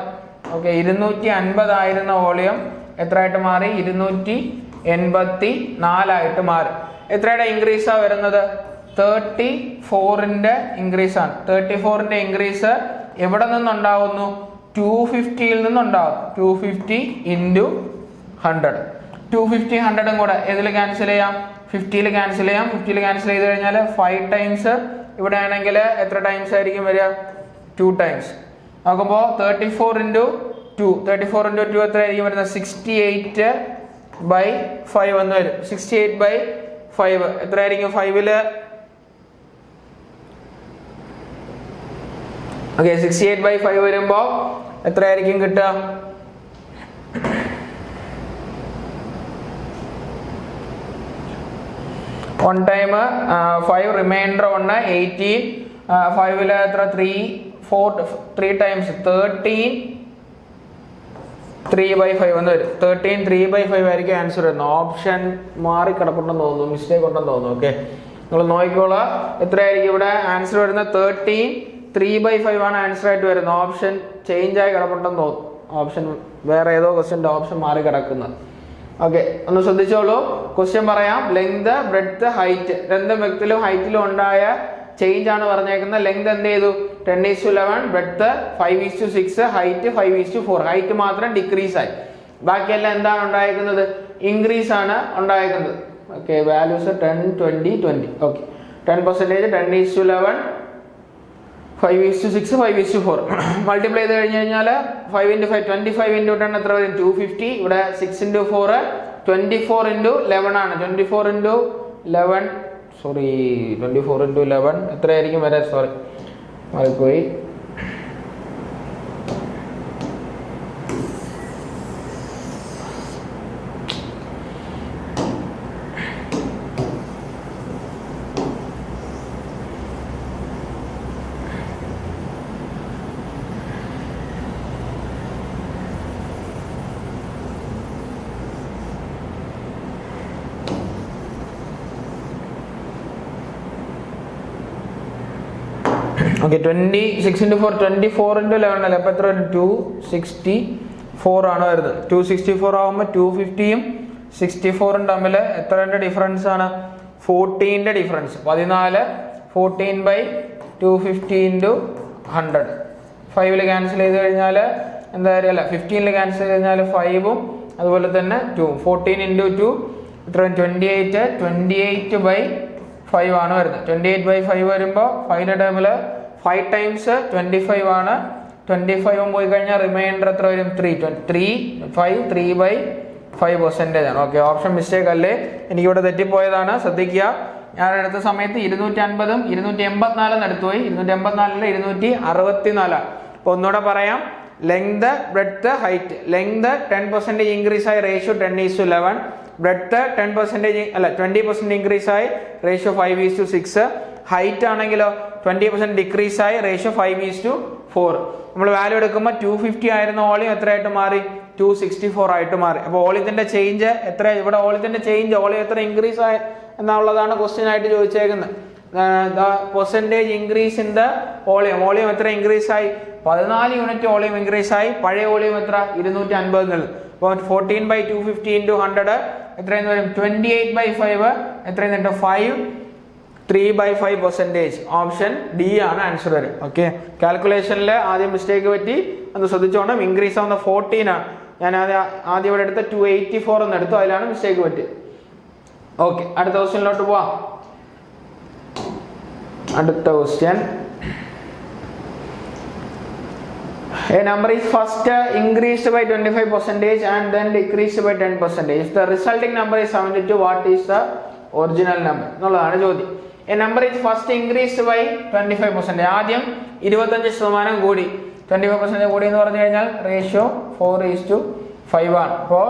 ഓക്കെ, 250 ആയിരുന്ന വോളിയം എത്രയായിട്ട് മാറി? 284 ആയിട്ട് മാറി. എത്രയുടെ ഇൻക്രീസാ വരുന്നത്? 34ന്റെ ഇൻക്രീസ് ആണ്. 34ന്റെ ഇൻക്രീസ് എവിടെ നിന്നുണ്ടാവുന്നു? 250ൽ നിന്നുണ്ടാവും. 250 × 100. 250 100 കൂടെ ഏതിൽ ക്യാൻസൽ ചെയ്യാം? 50ൽ ക്യാൻസൽ ചെയ്യാം. 50ൽ ക്യാൻസൽ ചെയ്ത് കഴിഞ്ഞാൽ 5 ടൈംസ്. ഇവിടെ ആണെങ്കിൽ എത്ര ടൈംസ് ആയിരിക്കും വരിക? 2 ടൈംസ്. നോക്കുമ്പോൾ 34 × 2 എത്രയായിരിക്കും വരുന്നത്? 68/5 എന്ന് വരും. 68/5 എത്രയായിരിക്കും? 5ല് ഓക്കെ 68/5 വരുമ്പോൾ എത്രയായിരിക്കും കിട്ടുക? One time 5 reminder 1 18. 5ല് എത്ര? 3 ടൈംസ് 13 3/5 എന്ന് വരും. 13 3/5 ആയിരിക്കും ആൻസർ വരുന്നത്. ഓപ്ഷൻ മാറി കിടപ്പുണ്ടെന്ന് തോന്നുന്നു, മിസ്റ്റേക്ക് ഉണ്ടെന്ന് തോന്നുന്നു. ഓക്കെ, നിങ്ങൾ നോക്കിക്കോളാം. എത്രയായിരിക്കും ഇവിടെ ആൻസർ വരുന്നത്? 13 3/5 ആണ് ആൻസർ ആയിട്ട് വരുന്നത്. ഓപ്ഷൻ ചേഞ്ച് ആയി കിടപ്പുണ്ടെന്ന് തോന്നുന്നു. ഓപ്ഷൻ വേറെ ഏതോ ക്വസ്റ്റ്യൻ്റെ ഓപ്ഷൻ മാറി കിടക്കുന്നത്. ഓക്കെ, ഒന്ന് ശ്രദ്ധിച്ചോളൂ. ക്വസ്റ്റ്യൻ പറയാം. ലെങ്ത്, ബ്രെഡ്ത്ത്, ഹൈറ്റ് രണ്ടും വ്യക്തിയിലും ഹൈറ്റിലും ഉണ്ടായ ചേഞ്ച് ആണ് പറഞ്ഞേക്കുന്നത്. ലെങ്ത് എന്ത് ചെയ്തു? 10:11, ബ്രെഡ്ത്ത് 5:6, ഹൈറ്റ് 5:4. ഹൈറ്റ് മാത്രം ഡിക്രീസ് ആയി. ബാക്കിയെല്ലാം എന്താണ് ഉണ്ടായിരിക്കുന്നത്? ഇൻക്രീസ് ആണ് ഉണ്ടായിരിക്കുന്നത്. Okay, values 10 20 20. ഓക്കെ, 10%, 10:11, 5:6, 5:4. മൾട്ടിപ്ലൈ ചെയ്ത് കഴിഞ്ഞ് കഴിഞ്ഞാൽ 5 × 5 25 × 10 എത്ര വരും? 250. ഇവിടെ 6 × 4 24 × 11 ആണ്. 24 × 11 എത്രയായിരിക്കും വരാൻ? സോറി മാറിപ്പോയി. ഓക്കെ, 26 × 4 24 × 11 അല്ലേ? അപ്പോൾ എത്ര വരും? 264 ആണ് വരുന്നത്. 264 ആകുമ്പോൾ 250-ഉം 64-ഉം തമ്മിൽ എത്രയുടെ ഡിഫറൻസ് ആണ്? 14ന്റെ ഡിഫറൻസ്. 14 14/2 250 into 100. 5 ക്യാൻസൽ ചെയ്ത് കഴിഞ്ഞാൽ എന്താ പറയുക, അല്ല 15 ക്യാൻസൽ ചെയ്ത് കഴിഞ്ഞാൽ 5ഉം അതുപോലെ തന്നെ 2. 14 into 2 എത്ര 28. 28/5 ആണ് വരുന്നത്. 28/5 വരുമ്പോൾ 5ന്റെ ടേമിൽ 5 times 25 ആണ്. 25 പോയി കഴിഞ്ഞാൽ റിമൈൻഡർ എത്ര വരും? 3/5% ആണ്. ഓക്കെ, ഓപ്ഷൻ മിസ്റ്റേക്ക് അല്ലേ, എനിക്കിവിടെ തെറ്റിപ്പോയതാണ്, ശ്രദ്ധിക്കുക. ഞാൻ എടുത്ത സമയത്ത് 250ഉം 284 എടുത്തുപോയി. 284 264. അപ്പോൾ ഒന്നുകൂടെ പറയാം. Length, breadth, height. Length 10% increase ആയി, റേഷ്യോ 10:11. ബ്രെഡ്ത്ത് 10% അല്ല 20% ഇൻക്രീസ് ആയി, റേഷ്യോ 5:6. ഹൈറ്റ് ആണെങ്കിലോ 20% ഡിക്രീസ് ആയി, റേഷ്യോ 5:4. നമ്മൾ വാല്യൂ എടുക്കുമ്പോൾ 250 ആയിരുന്ന ഓളിയം എത്രയായിട്ട് മാറി? 264 ആയിട്ട് മാറി. അപ്പോൾ ഓളിയത്തിന്റെ ചേഞ്ച് എത്ര? ഇവിടെ ഓളിയത്തിന്റെ ചേഞ്ച്, ഓളിയം എത്ര ഇൻക്രീസ് ആയി എന്നുള്ളതാണ് ക്വസ്റ്റ്യൻ ആയിട്ട് ചോദിച്ചേക്കുന്നത്. Percentage increase in the volume. Volume എത്ര ഇൻക്രീസ് ആയി? 14 യൂണിറ്റ് ഓളിയം ഇൻക്രീസ് ആയി. പഴയ ഓളിയം എത്ര? 250. അപ്പോൾ 14/250 into 100 എത്രയെന്ന് വരും? 28/5. എത്രയെന്ന്? 5. 3/5%. ഓപ്ഷൻ ഡി ആണ് ആൻസർ വരും. ഓക്കെ, കാൽക്കുലേഷനിൽ ആദ്യം മിസ്റ്റേക്ക് പറ്റി, അത് ശ്രദ്ധിച്ചോണം. ഇൻക്രീസ് ആവുന്ന 14 ആണ്. ഞാൻ ആദ്യം ഇവിടെ എടുത്ത 284 എന്ന് എടുത്തു, അതിലാണ് മിസ്റ്റേക്ക് പറ്റി. ഓക്കെ, അടുത്ത ക്വസ്റ്റ്യനിലോട്ട് പോവാം. അടുത്ത question. A number is first increased by 25% and then decreased by 10%. If the resulting number is 72, what is the original number? എന്നുള്ളതാണ് ചോദ്യം. A number is first increased by 25%. ആദ്യം 25% കൂടി. 25% കൂടി എന്ന് പറഞ്ഞു കഴിഞ്ഞാൽ റേഷ്യോ 4:5 ആണ്. അപ്പോൾ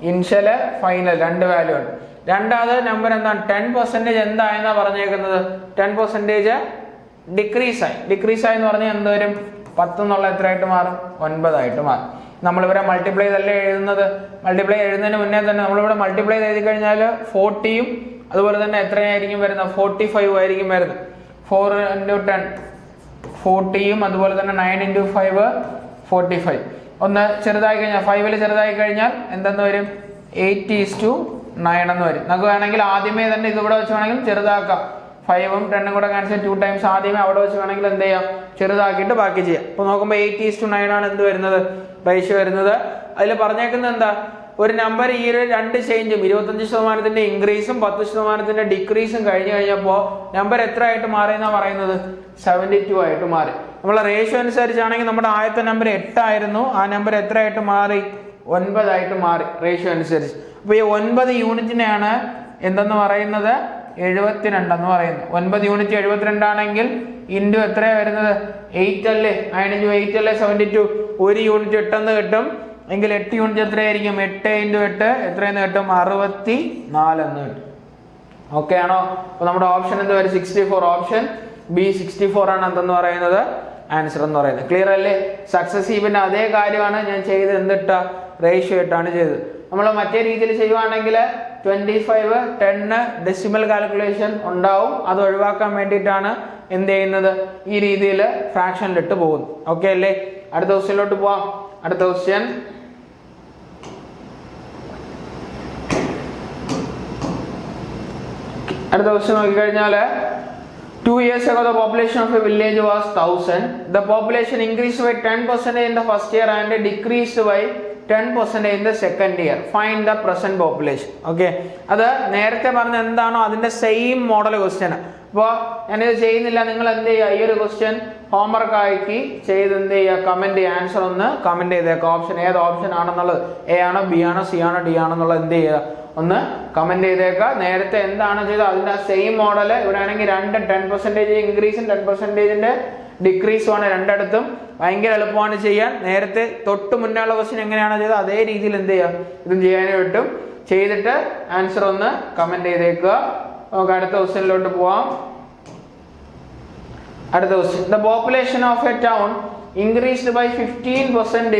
ഇനിഷ്യൽ ഫൈനൽ രണ്ട് വാല്യൂ ആണ്. രണ്ടാമത് നമ്പർ എന്താണ്? 10% എന്തായെന്നാ പറഞ്ഞേക്കുന്നത്? 10% ഡിക്രീസ് ആയി. ഡിക്രീസ് ആയി എന്ന് പറഞ്ഞാൽ എന്ത് വരും? 10 എന്നുള്ള എത്രയായിട്ട് മാറും? 9 ആയിട്ട് മാറും. നമ്മളിവിടെ മൾട്ടിപ്ലൈ അല്ലേ എഴുതുന്നത്. മൾട്ടിപ്ലൈ എഴുതുന്നതിന് മുന്നേ തന്നെ നമ്മളിവിടെ മൾട്ടിപ്ലൈ എഴുതി കഴിഞ്ഞാൽ 40യും അതുപോലെ തന്നെ എത്രയായിരിക്കും വരുന്നത്? 45 ആയിരിക്കും വരുന്നത്. 4 into 10 40യും അതുപോലെ തന്നെ 9 into 5 45. ഒന്ന് ചെറുതായി കഴിഞ്ഞാൽ 5ൽ ചെറുതായി കഴിഞ്ഞാൽ എന്തെന്ന് വരും? 8:9 എന്ന് വരും. നമുക്ക് വേണമെങ്കിൽ ആദ്യമേ തന്നെ ഇതിവിടെ വെച്ച് വേണമെങ്കിൽ ചെറുതാക്കാം. 5ഉം 10ഉം കൂടെ ക്യാൻസൽ 2 times ആദ്യമേ അവിടെ വെച്ച് വേണമെങ്കിൽ എന്ത് ചെയ്യാം? ചെറുതാക്കിയിട്ട് ബാക്കി ചെയ്യാം. അപ്പോൾ നോക്കുമ്പോൾ 8:9 ആണ് എന്ത് വരുന്നത്? റേഷ്യോ വരുന്നത്. അതിൽ പറഞ്ഞേക്കുന്നത് എന്താ? ഒരു നമ്പർ ഈ ഒരു രണ്ട് ചേഞ്ചും 25% ഇൻക്രീസും 10% ഡിക്രീസും കഴിഞ്ഞു കഴിഞ്ഞപ്പോൾ നമ്പർ എത്ര ആയിട്ട് മാറിയെന്നാ പറയുന്നത്? 72 ആയിട്ട് മാറി. നമ്മളെ റേഷ്യോ അനുസരിച്ചാണെങ്കിൽ നമ്മുടെ ആദ്യത്തെ നമ്പർ 8 ആയിരുന്നു, ആ നമ്പർ എത്ര ആയിട്ട് മാറി? 9 ആയിട്ട് മാറി റേഷ്യോ അനുസരിച്ച്. അപ്പോൾ ഈ 9 യൂണിറ്റിനെയാണ് എന്തെന്ന് പറയുന്നത്? 72 എന്ന് പറയുന്നത്. 9 യൂണിറ്റ് 72 ആണെങ്കിൽ ഇൻറ്റു എത്രയാണ് വരുന്നത്? 8 അല്ലേ? 9 into 8 അല്ലേ 72. ഒരു യൂണിറ്റ് 8 എന്ന് കിട്ടും എങ്കിൽ 8 യൂണിറ്റ് എത്രയായിരിക്കും? 8 into 8 എത്രയെന്ന് കിട്ടും? 64 എന്ന് കിട്ടും. ഓക്കെ ആണോ? അപ്പോൾ നമ്മുടെ ഓപ്ഷൻ എന്ത് വരും? 64. ഓപ്ഷൻ ബി 64 ആണ് എന്തെന്ന് പറയുന്നത് ആൻസർ എന്ന് പറയുന്നത്. ക്ലിയർ അല്ലേ? സക്സസീവിന്റെ അതേ കാര്യമാണ് ഞാൻ ചെയ്തത്. എന്തിട്ട? റേഷ്യോ ഇട്ടാണ് ചെയ്തത്. നമ്മൾ മറ്റേ രീതിയിൽ ചെയ്യുവാണെങ്കിൽ 25 10 ഡെസിമൽ കാൽക്കുലേഷൻ ഉണ്ടാവും. അത് ഒഴിവാക്കാൻ വേണ്ടിയിട്ടാണ് എന്ത് ചെയ്യുന്നത്? ഈ രീതിയിൽ ഫ്രാക്ഷനിലിട്ട് പോകുന്നു. ഓക്കെ അല്ലേ? അടുത്ത ക്വസ്റ്റ്യനിലോട്ട് പോവാം. അടുത്ത ക്വസ്റ്റ്യൻ. അടുത്ത ക്വസ്റ്റ്യൻ നോക്കിക്കഴിഞ്ഞാൽ 2 years ago the population of a village was 1000. The population increased by 10% in the first year and decreased by 10% in the second year. Find the present population. Okay, അത് നേരത്തെ പറഞ്ഞ എന്താണോ അതിന്റെ സെയിം മോഡൽ ക്വസ്റ്റ്യൻ. അപ്പോൾ ഞാനിത് ചെയ്യുന്നില്ല, നിങ്ങൾ എന്ത് ചെയ്യുക? ഈ ഒരു ക്വസ്റ്റ്യൻ ഹോംവർക്ക് ആക്കി ചെയ്ത് എന്ത് ചെയ്യുക? കമന്റ് ചെയ്യുക. ആൻസർ ഒന്ന് കമന്റ് ചെയ്തേക്കുക. ഓപ്ഷൻ ഏത് ഓപ്ഷൻ ആണെന്നുള്ളത്, എ ആണോ ബി ആണോ സി ആണോ ഡി ആണെന്നുള്ളത് എന്ത് ചെയ്യുക? ഒന്ന് കമന്റ് ചെയ്തേക്കുക. നേരത്തെ എന്താണ് ചെയ്തത് അതിന്റെ ആ സെയിം മോഡൽ ഇവിടെ ആണെങ്കിൽ 10% ഇൻക്രീസും 10% ഡിക്രീസുമാണ് രണ്ടിടത്തും. ഭയങ്കര എളുപ്പമാണ് ചെയ്യാൻ. നേരത്തെ തൊട്ട് മുന്നുള്ള ക്വസ്റ്റ്യൻ എങ്ങനെയാണോ ചെയ്തത് അതേ രീതിയിൽ എന്ത് ചെയ്യുക? ഇതും ചെയ്യാനും പറ്റും. ചെയ്തിട്ട് ആൻസർ ഒന്ന് കമന്റ് ചെയ്തേക്കുക. നമുക്ക് അടുത്ത ക്വസ്റ്റ്യനിലോട്ട് പോവാം. അടുത്ത question. The population of a town increased by 15%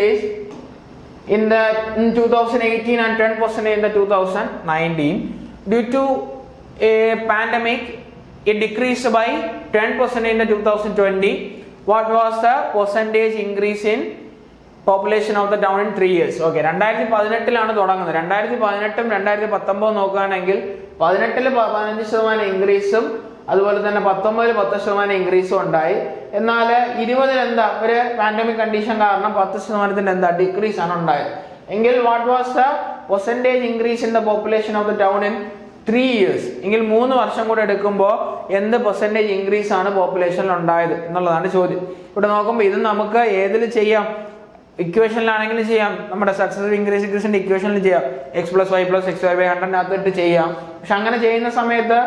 in 2018 and 10% in the 2019. Due to a pandemic, it decreased by 10% in the 2020. What was the percentage increase in population of the town in 3 years? Okay, 2018 തുടങ്ങുന്നത്. 2018ഉം 2019 നോക്കുകയാണെങ്കിൽ 18-ൽ 15% ഇൻക്രീസും അതുപോലെ തന്നെ 19 10% ഇൻക്രീസും ഉണ്ടായി. എന്നാൽ 20 എന്താ ഒരു pandemic condition കാരണം 10% എന്താ ഡിക്രീസ് ആണ് ഉണ്ടായത്. എങ്കിൽ what was the percentage increase in the population of the town in 3 years? എങ്കിൽ 3 വർഷം കൂടെ എടുക്കുമ്പോൾ എന്ത് പെർസെന്റേജ് ഇൻക്രീസ് ആണ് പോപ്പുലേഷനിൽ ഉണ്ടായത് എന്നുള്ളതാണ് ചോദ്യം. ഇവിടെ നോക്കുമ്പോൾ ഇത് നമുക്ക് ഏതിൽ ചെയ്യാം, ഇക്വേഷനിലാണെങ്കിലും ചെയ്യാം, നമ്മുടെ സക്സസീവ് ഇൻക്രീസിന്റെ ഇക്വേഷനിൽ ചെയ്യാം, x+y+xy/100 ചെയ്യാം. പക്ഷെ അങ്ങനെ ചെയ്യുന്ന സമയത്ത്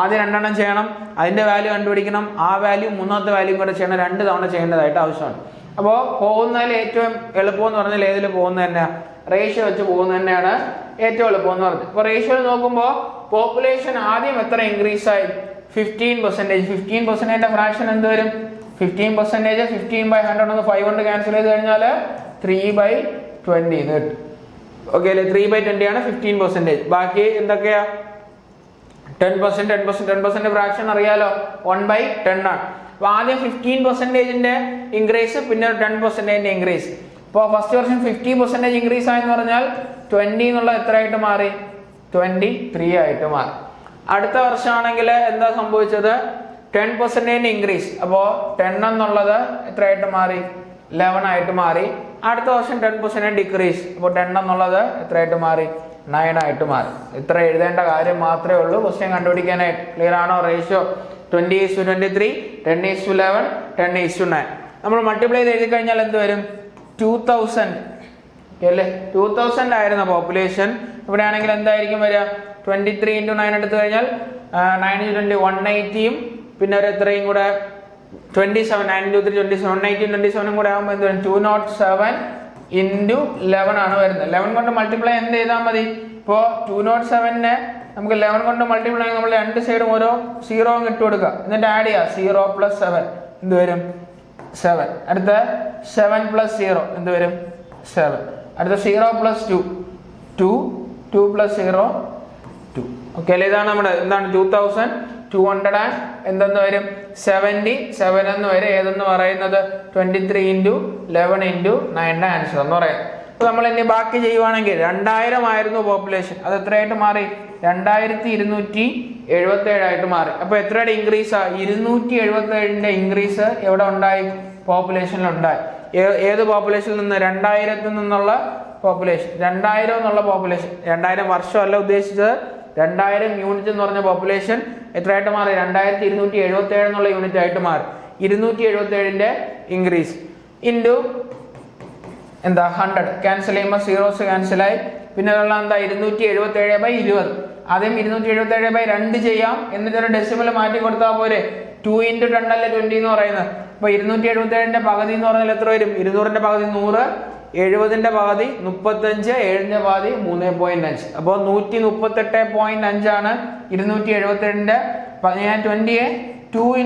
ആദ്യം 2 എണ്ണം ചെയ്യണം, അതിന്റെ വാല്യൂ കണ്ടുപിടിക്കണം, ആ വാല്യൂ മൂന്നാമത്തെ വാല്യൂ കൂടെ ചെയ്യണം, 2 തവണ ചെയ്യേണ്ടതായിട്ട് ആവശ്യമാണ്. അപ്പോൾ പോകുന്നതിൽ ഏറ്റവും എളുപ്പം എന്ന് പറഞ്ഞാൽ ഏതിൽ പോകുന്നത് തന്നെയാണ്, റേഷ്യോ വെച്ച് പോകുന്നത് തന്നെയാണ് ഏറ്റവും എളുപ്പം എന്ന് പറഞ്ഞത്. അപ്പോൾ റേഷ്യോ നോക്കുമ്പോൾ പോപ്പുലേഷൻ ആദ്യം എത്ര ഇൻക്രീസ് ആയി, 15%. 15%ന്റെ ഫ്രാക്ഷൻ എന്ത് വരും, 15%, 15/100 ഒന്ന് 5 കൊണ്ട് ക്യാൻസൽ ചെയ്ത് കഴിഞ്ഞാൽ 3/20 എന്ന് കിട്ടും. ഓക്കെ അല്ലേ, 3/20 ആണ് 15%. ബാക്കി എന്തൊക്കെയാ, 10% ഫ്രാക്ഷൻ അറിയാലോ, 1/10 ആണ്. അപ്പൊ ആദ്യം 15%ന്റെ ഇൻക്രീസ്, പിന്നെ 10%ന്റെ ഇൻക്രീസ്. ഇപ്പോൾ ഫസ്റ്റ് വർഷം 50% ഇൻക്രീസ് ആയെന്ന് പറഞ്ഞാൽ 20 എന്നുള്ള എത്രയായിട്ട് മാറി, 23 ആയിട്ട് മാറി. അടുത്ത വർഷമാണെങ്കിൽ എന്താ സംഭവിച്ചത്, 10% ഇൻക്രീസ്, അപ്പോൾ 10 എന്നുള്ളത് എത്രയായിട്ട് മാറി, 11 ആയിട്ട് മാറി. അടുത്ത വർഷം 10% ഡിക്രീസ്, അപ്പോൾ 10 എന്നുള്ളത് എത്രയായിട്ട് മാറി, 9 ആയിട്ട് മാറി. ഇത്ര എഴുതേണ്ട കാര്യം മാത്രമേ ഉള്ളൂ ക്വസ്റ്റ്യൻ കണ്ടുപിടിക്കാനായിട്ട്. ക്ലിയർ ആണോ? റേഷ്യോ 20:23, 10:11, 10:9. നമ്മൾ മൾട്ടിപ്ലൈ ചെയ്ത് എഴുതി കഴിഞ്ഞാൽ എന്ത് വരും, 2000 അല്ലേ. 2000 ആയിരുന്ന പോപ്പുലേഷൻ ഇവിടെ ആണെങ്കിൽ എന്തായിരിക്കും വരിക, 23 × 9 എടുത്തു കഴിഞ്ഞാൽ 9 × 20 180, പിന്നെ ഒരു എത്രയും കൂടെ 27, 9 × 3 27, 180 27 കൂടെ ആകുമ്പോൾ എന്ത് വരും, 207 × 11 ആണ് വരുന്നത്. 11 കൊണ്ട് മൾട്ടിപ്ലൈ എന്ത് ചെയ്താൽ മതി, ഇപ്പോൾ 207നെ നമുക്ക് 11 കൊണ്ട് മൾട്ടിപ്ലൈ നമ്മൾ 2 സൈഡും ഓരോ 0 ഇട്ട് കൊടുക്കുക, എന്നിട്ട് ആഡ് ചെയ്യുക, 0 + 7 എന്ത് വരും, 7. അടുത്ത 7 + 0 എന്ത് വരും, 7. അടുത്ത 0 + 2 2 2 + 0 2. ഓക്കെ അല്ലേ, ഇതാണ് നമ്മുടെ എന്താണ് 2200 എന്തെന്ന് വരും, 77 എന്ന് വരും. ഏതെന്ന് പറയുന്നത് 23 × 11 × 9 ആൻസർ എന്ന് പറയുന്നത്. അപ്പൊ നമ്മൾ ഇനി ബാക്കി ചെയ്യുവാണെങ്കിൽ 2000 ആയിരുന്നു പോപ്പുലേഷൻ, അത് എത്രയായിട്ട് മാറി, 2277 ആയിട്ട് മാറി. അപ്പൊ എത്രയുടെ ഇൻക്രീസ്, 277ന്റെ ഇൻക്രീസ് എവിടെ ഉണ്ടായി, പോപ്പുലേഷനിൽ ഉണ്ടായി. ഏത് പോപ്പുലേഷനിൽ നിന്ന്, 2000 നിന്നുള്ള പോപ്പുലേഷൻ. 2000 എന്നുള്ള പോപ്പുലേഷൻ, 2000 വർഷമല്ല ഉദ്ദേശിച്ചത്, 2000 യൂണിറ്റ് എന്ന് പറഞ്ഞ പോപ്പുലേഷൻ എത്രയായിട്ട് മാറി, 2277 എന്നുള്ള യൂണിറ്റ് ആയിട്ട് മാറി. 277ന്റെ ഇൻക്രീസ് ഇൻറ്റു എന്താ 100, ക്യാൻസൽ ചെയ്യുമ്പോൾ സീറോസ് ക്യാൻസലായി. പിന്നെ ഉള്ള എന്താ 277/20. ആദ്യം 277/2 ചെയ്യാം, എന്നിട്ട് ഒരു ഡെസിമൽ മാറ്റി കൊടുത്താൽ പോരെ, 2 × 10 അല്ലേ 20 എന്ന് പറയുന്നത്. അപ്പൊ 277ന്റെ പകുതി എന്ന് പറഞ്ഞാൽ എത്ര വരും, 200ന്റെ പകുതി 100, 70ന്റെ പകുതി 35, 7ന്റെ പകുതി 3.5. അപ്പോൾ 138.5 ആണ് 277ന്റെ. ഞാൻ 20യെ 2 ×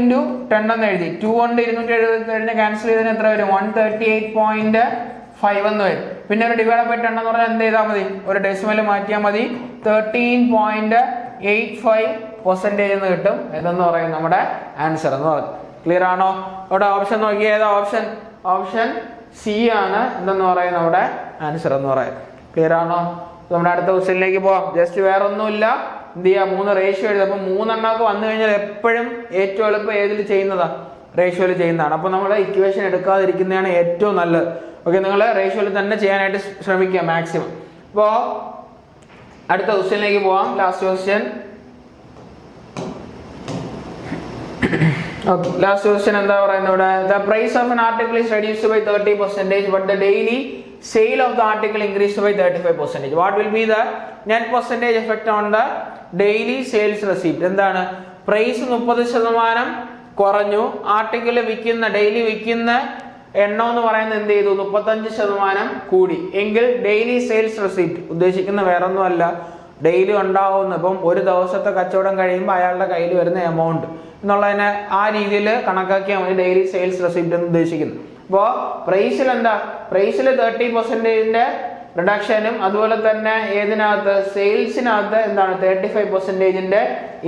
10 എന്ന് എഴുതി, 2 കൊണ്ട് 277നെ ക്യാൻസൽ ചെയ്തതിന് എത്ര വരും, 138.5 എന്ന് വരും. പിന്നെ ഒരു ഡിവൈഡ് ബൈ 10 എന്ന് പറഞ്ഞാൽ എന്ത് ചെയ്താൽ മതി, ഒരു ഡെസിമൽ മാറ്റിയാൽ മതി, 13.85% എന്ന് കിട്ടും. ഇതെന്ന് പറയും നമ്മുടെ ആൻസർ എന്ന് പറയും. ക്ലിയർ ആണോ? ഇവിടെ ഓപ്ഷൻ നോക്കിയാൽ ഏതാ ഓപ്ഷൻ, ഓപ്ഷൻ സി ആണ് എന്തെന്ന് പറയുന്നത് നമ്മുടെ ആൻസർ എന്ന് പറയുന്നത്. ക്ലിയർ ആണോ? നമ്മുടെ അടുത്ത ക്വസ്റ്റ്യനിലേക്ക് പോവാം. ജസ്റ്റ് വേറെ ഒന്നുമില്ല, എന്ത് ചെയ്യുക, 3 റേഷ്യോ എഴുതുക. അപ്പൊ 3 എണ്ണമൊക്കെ വന്നു കഴിഞ്ഞാൽ എപ്പോഴും ഏറ്റവും എളുപ്പം ഏതിൽ ചെയ്യുന്നതാ, റേഷ്യോയിൽ ചെയ്യുന്നതാണ്. അപ്പൊ നമ്മൾ ഇക്വേഷൻ എടുക്കാതിരിക്കുന്നതാണ് ഏറ്റവും നല്ലത്. ഓക്കെ, നിങ്ങൾ റേഷ്യോയിൽ തന്നെ ചെയ്യാനായിട്ട് ശ്രമിക്കുക മാക്സിമം. അപ്പോൾ അടുത്ത ക്വസ്റ്റ്യനിലേക്ക് പോവാം. Last question. Okay, last question എന്താ പറയുന്നത് ഇവിടെ, the price of an article is reduced by 30%, but the daily sale of the article increased by 35%. What will be the net percentage effect on the daily sales receipt? എന്താണ്, price 30% കുറഞ്ഞു, article വിൽക്കുന്ന daily വിൽക്കുന്ന എണ്ണം എന്ന് പറയുന്നത് എന്ത് ചെയ്തു, 35% കൂടി. എങ്കിൽ ഡെയിലി സെയിൽസ് റെസീപ്റ്റ് ഉദ്ദേശിക്കുന്ന വേറൊന്നുമല്ല, ഡെയിലി ഉണ്ടാവുന്ന, ഇപ്പം ഒരു ദിവസത്തെ കച്ചവടം കഴിയുമ്പോൾ അയാളുടെ കയ്യിൽ വരുന്ന എമൗണ്ട് എന്നുള്ളതിനെ ആ രീതിയിൽ കണക്കാക്കിയാൽ മതി ഡെയിലി സെയിൽസ് റെസീപ്റ്റ് എന്ന് ഉദ്ദേശിക്കുന്നത്. അപ്പോൾ പ്രൈസിൽ എന്താ, പ്രൈസിൽ 30%ന്റെ റിഡക്ഷനും അതുപോലെ തന്നെ ഏതിനകത്ത്, സെയിൽസിനകത്ത് എന്താണ് 35%ന്റെ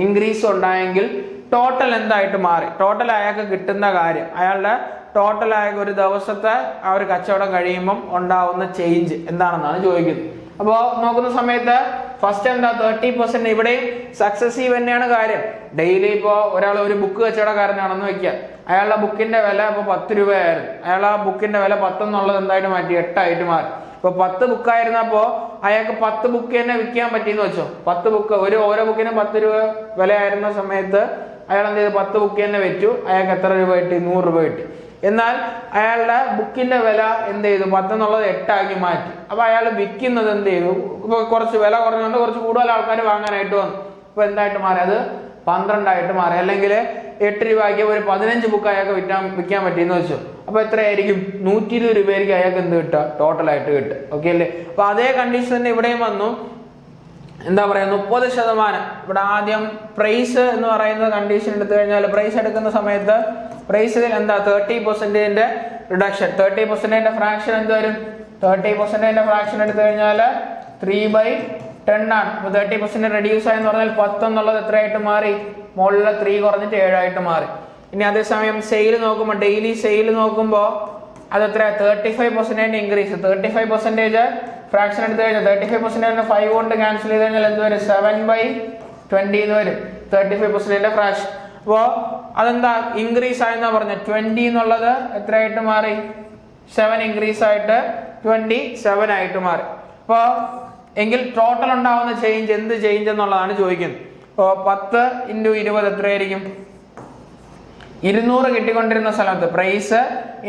ഇൻക്രീസും ഉണ്ടായെങ്കിൽ ടോട്ടൽ എന്തായിട്ട് മാറി, ടോട്ടൽ അയാൾക്ക് കിട്ടുന്ന കാര്യം, അയാളുടെ ടോട്ടൽ ആയ ഒരു ദിവസത്തെ ആ ഒരു കച്ചവടം കഴിയുമ്പം ഉണ്ടാവുന്ന ചേഞ്ച് എന്താണെന്നാണ് ചോദിക്കുന്നത്. അപ്പോൾ നോക്കുന്ന സമയത്ത് ഫസ്റ്റ് എന്താ 30%. ഇവിടെയും സക്സസീവ് തന്നെയാണ് കാര്യം. ഡെയിലി ഇപ്പോൾ ഒരാൾ ഒരു ബുക്ക് കച്ചവടക്കാരനാണെന്ന് വെക്കുക, അയാളുടെ ബുക്കിന്റെ വില ഇപ്പോൾ 10 രൂപയായിരുന്നു, അയാൾ ആ ബുക്കിന്റെ വില 10 എന്നുള്ളത് എന്തായിട്ട് മാറ്റി 8 ആയിട്ട് മാറി. ഇപ്പൊ 10 ബുക്കായിരുന്നപ്പോ അയാൾക്ക് 10 ബുക്ക് തന്നെ വിൽക്കാൻ പറ്റിയെന്ന് വെച്ചോ. 10 ബുക്ക് ഓരോ ബുക്കിനും 10 രൂപ വിലയായിരുന്ന സമയത്ത് അയാൾ എന്ത് ചെയ്തു, 10 ബുക്ക് തന്നെ വെച്ചു. അയാൾക്ക് എത്ര രൂപ കിട്ടി? 100 രൂപ കിട്ടി. എന്നാൽ അയാളുടെ ബുക്കിന്റെ വില എന്ത് ചെയ്തു, 10 എന്നുള്ളത് 8 ആക്കി മാറ്റി. അപ്പൊ അയാൾ വിൽക്കുന്നത് എന്ത് ചെയ്തു, ഇപ്പൊ കുറച്ച് വില കുറഞ്ഞുകൊണ്ട് കുറച്ച് കൂടുതൽ ആൾക്കാർ വാങ്ങാനായിട്ട് വന്നു. ഇപ്പൊ എന്തായിട്ട് മാറി? അത് 12 ആയിട്ട് മാറി. അല്ലെങ്കിൽ 8 രൂപയ്ക്ക് ഒരു 15 ബുക്ക് അയാൾക്ക് വിൽക്കാൻ പറ്റിയെന്ന് വെച്ചു. അപ്പൊ എത്രയായിരിക്കും? 120 രൂപയായിരിക്കും അയാൾക്ക് എന്ത് കിട്ടുക, ടോട്ടലായിട്ട് കിട്ടുക. ഓക്കെ അല്ലേ? അപ്പൊ അതേ കണ്ടീഷൻ തന്നെ ഇവിടെയും വന്നു. എന്താ പറയാ, 30%. ഇവിടെ ആദ്യം പ്രൈസ് എന്ന് പറയുന്ന കണ്ടീഷൻ എടുത്തു കഴിഞ്ഞാൽ, പ്രൈസ് എടുക്കുന്ന സമയത്ത് പ്രൈസിൽ എന്താ 30% റിഡക്ഷൻ. 30% ഫ്രാക്ഷൻ എന്ത് വരും? 30% ഫ്രാക്ഷൻ എടുത്തു കഴിഞ്ഞാൽ 3/10 ആണ്. അപ്പൊ 30% റെഡ്യൂസ് ആയെന്ന് പറഞ്ഞാൽ 10 എന്നുള്ളത് എത്രയായിട്ട് മാറി? മുകളിലെ 3 കുറഞ്ഞിട്ട് 7 ആയിട്ട് മാറി. ഇനി അതേസമയം സെയിൽ നോക്കുമ്പോൾ, ഡെയിലി സെയിൽ നോക്കുമ്പോൾ അത് എത്ര? 35% ഇൻക്രീസ്. 35% ഫ്രാക്ഷൻ എടുത്തു കഴിഞ്ഞാൽ 35% 5 കൊണ്ട് ക്യാൻസൽ ചെയ്ത് കഴിഞ്ഞാൽ എന്ത് വരും? 7/20 എന്ന് വരും 35% ഫ്രാക്ഷൻ. അപ്പോ അതെന്താ ഇൻക്രീസ് ആയെന്നാ പറഞ്ഞ. 20 എന്നുള്ളത് എത്രയായിട്ട് മാറി? 7 ഇൻക്രീസ് ആയിട്ട് 27 ആയിട്ട് മാറി. അപ്പോ എങ്കിൽ ടോട്ടൽ ഉണ്ടാവുന്ന ചേഞ്ച് എന്ത് ചേഞ്ച് എന്നുള്ളതാണ് ചോദിക്കുന്നത്. അപ്പോൾ 10 × 20 എത്രയായിരിക്കും? 200 കിട്ടിക്കൊണ്ടിരുന്ന സ്ഥലത്ത് പ്രൈസ്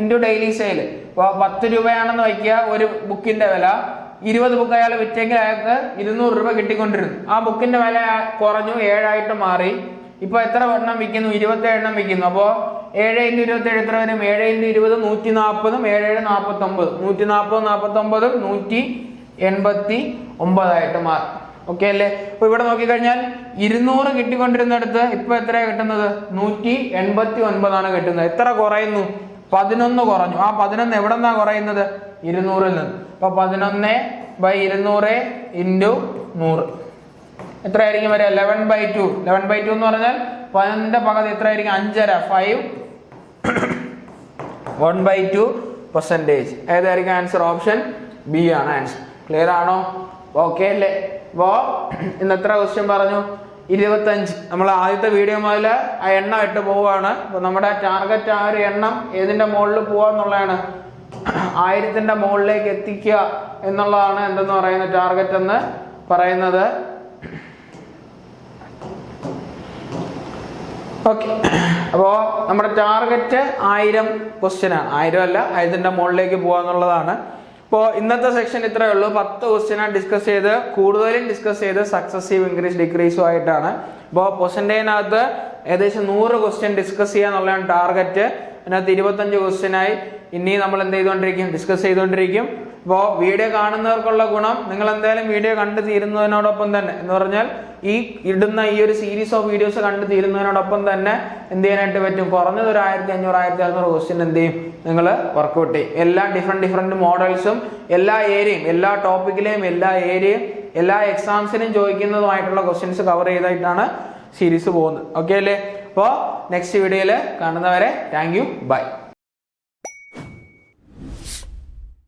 ഇൻറ്റു ഡെയിലി സെയിൽ. ഇപ്പോൾ 10 രൂപയാണെന്ന് വയ്ക്കുക ഒരു ബുക്കിന്റെ വില. 20 ബുക്ക് അയാൾ വിറ്റെങ്കിൽ അയാൾക്ക് 200 രൂപ കിട്ടിക്കൊണ്ടിരുന്നു. ആ ബുക്കിന്റെ വില കുറഞ്ഞു, 7 ആയിട്ട് മാറി. ഇപ്പൊ എത്ര എണ്ണം വിൽക്കുന്നു? 27 എണ്ണം വിൽക്കുന്നു. അപ്പോ 7 × 27 എത്ര വരും? 7 × 20 140, 7 7 49, 140 49 189 ആയിട്ട് മാറി. ഓക്കെ അല്ലേ? അപ്പൊ ഇവിടെ നോക്കിക്കഴിഞ്ഞാൽ 200 കിട്ടിക്കൊണ്ടിരുന്നിടത്ത് ഇപ്പൊ എത്രയാണ് കിട്ടുന്നത്? 189 ആണ് കിട്ടുന്നത്. എത്ര കുറയുന്നു? 11 കുറഞ്ഞു. ആ 11 എവിടെ നിന്നാ കുറയുന്നത്? 200 നിന്ന്. അപ്പൊ 11/200 × 100 എത്രയായിരിക്കും വരിക? 11/2. 11/2 എന്ന് പറഞ്ഞാൽ 11ന്റെ പകുതി എത്രയായിരിക്കും? 5.5. 5 1/2%. ഏതായിരിക്കും ആൻസർ? ഓപ്ഷൻ ബി ആണ് ആൻസർ. ക്ലിയർ ആണോ? ഓക്കെ അല്ലേ? അപ്പോ ഇന്ന് എത്ര ക്വസ്റ്റ്യൻ പറഞ്ഞു? 25. നമ്മൾ ആദ്യത്തെ വീഡിയോ മുതൽ ആ എണ്ണം ഇട്ട് പോവുകയാണ്. അപ്പൊ നമ്മുടെ ടാർഗറ്റ് ആ ഒരു എണ്ണം ഏതിന്റെ മുകളിൽ പോവാന്നുള്ളതാണ്, 1000ന്റെ മുകളിലേക്ക് എത്തിക്കുക എന്നുള്ളതാണ് എന്തെന്ന് പറയുന്ന ടാർഗറ്റ് എന്ന് പറയുന്നത്. ഓക്കെ, അപ്പോ നമ്മുടെ ടാർഗറ്റ് 1000 ക്വസ്റ്റ്യൻ ആണ്. 1000 അല്ല, 1000ന്റെ മുകളിലേക്ക് പോവാന്നുള്ളതാണ്. അപ്പോൾ ഇന്നത്തെ സെക്ഷൻ ഇത്രയേ ഉള്ളൂ. 10 ക്വസ്റ്റ്യനാണ് ഡിസ്കസ് ചെയ്ത്, കൂടുതലും ഡിസ്കസ് ചെയ്ത് സക്സസീവ് ഇൻക്രീസ് ഡിക്രീസും ആയിട്ടാണ്. അപ്പോൾ പെർസെൻറ്റേജിനകത്ത് ഏകദേശം 100 ക്വസ്റ്റ്യൻ ഡിസ്കസ് ചെയ്യാന്നുള്ളതാണ് ടാർഗറ്റ്. അതിനകത്ത് 25 ക്വസ്റ്റ്യനായി ഇനി നമ്മൾ എന്ത് ചെയ്തുകൊണ്ടിരിക്കും? ഡിസ്കസ് ചെയ്തുകൊണ്ടിരിക്കും. അപ്പോൾ വീഡിയോ കാണുന്നവർക്കുള്ള ഗുണം, നിങ്ങൾ എന്തായാലും വീഡിയോ കണ്ടു തീരുന്നതിനോടൊപ്പം തന്നെ എന്ന് പറഞ്ഞാൽ ഈ ഇടുന്ന ഈ ഒരു സീരീസ് ഓഫ് വീഡിയോസ് കണ്ടു തീരുന്നതിനോടൊപ്പം തന്നെ എന്ത് ചെയ്യാനായിട്ട് പറ്റും? കുറഞ്ഞത് ഒരു 1500 1600 ക്വസ്റ്റ്യൻ എന്ത് ചെയ്യും? നിങ്ങൾ വർക്കൗട്ട് ചെയ്യും. എല്ലാ ഡിഫറെന്റ് മോഡൽസും എല്ലാ ഏരിയയും, എല്ലാ ടോപ്പിക്കിലെയും എല്ലാ ഏരിയയും എല്ലാ എക്സാംസിനും ചോദിക്കുന്നതുമായിട്ടുള്ള ക്വസ്റ്റ്യൻസ് കവർ ചെയ്തായിട്ടാണ് സീരീസ് പോകുന്നത്. ഓക്കെ അല്ലേ? അപ്പോൾ നെക്സ്റ്റ് വീഡിയോയിൽ കാണുന്നവരെ താങ്ക് യു, ബൈ.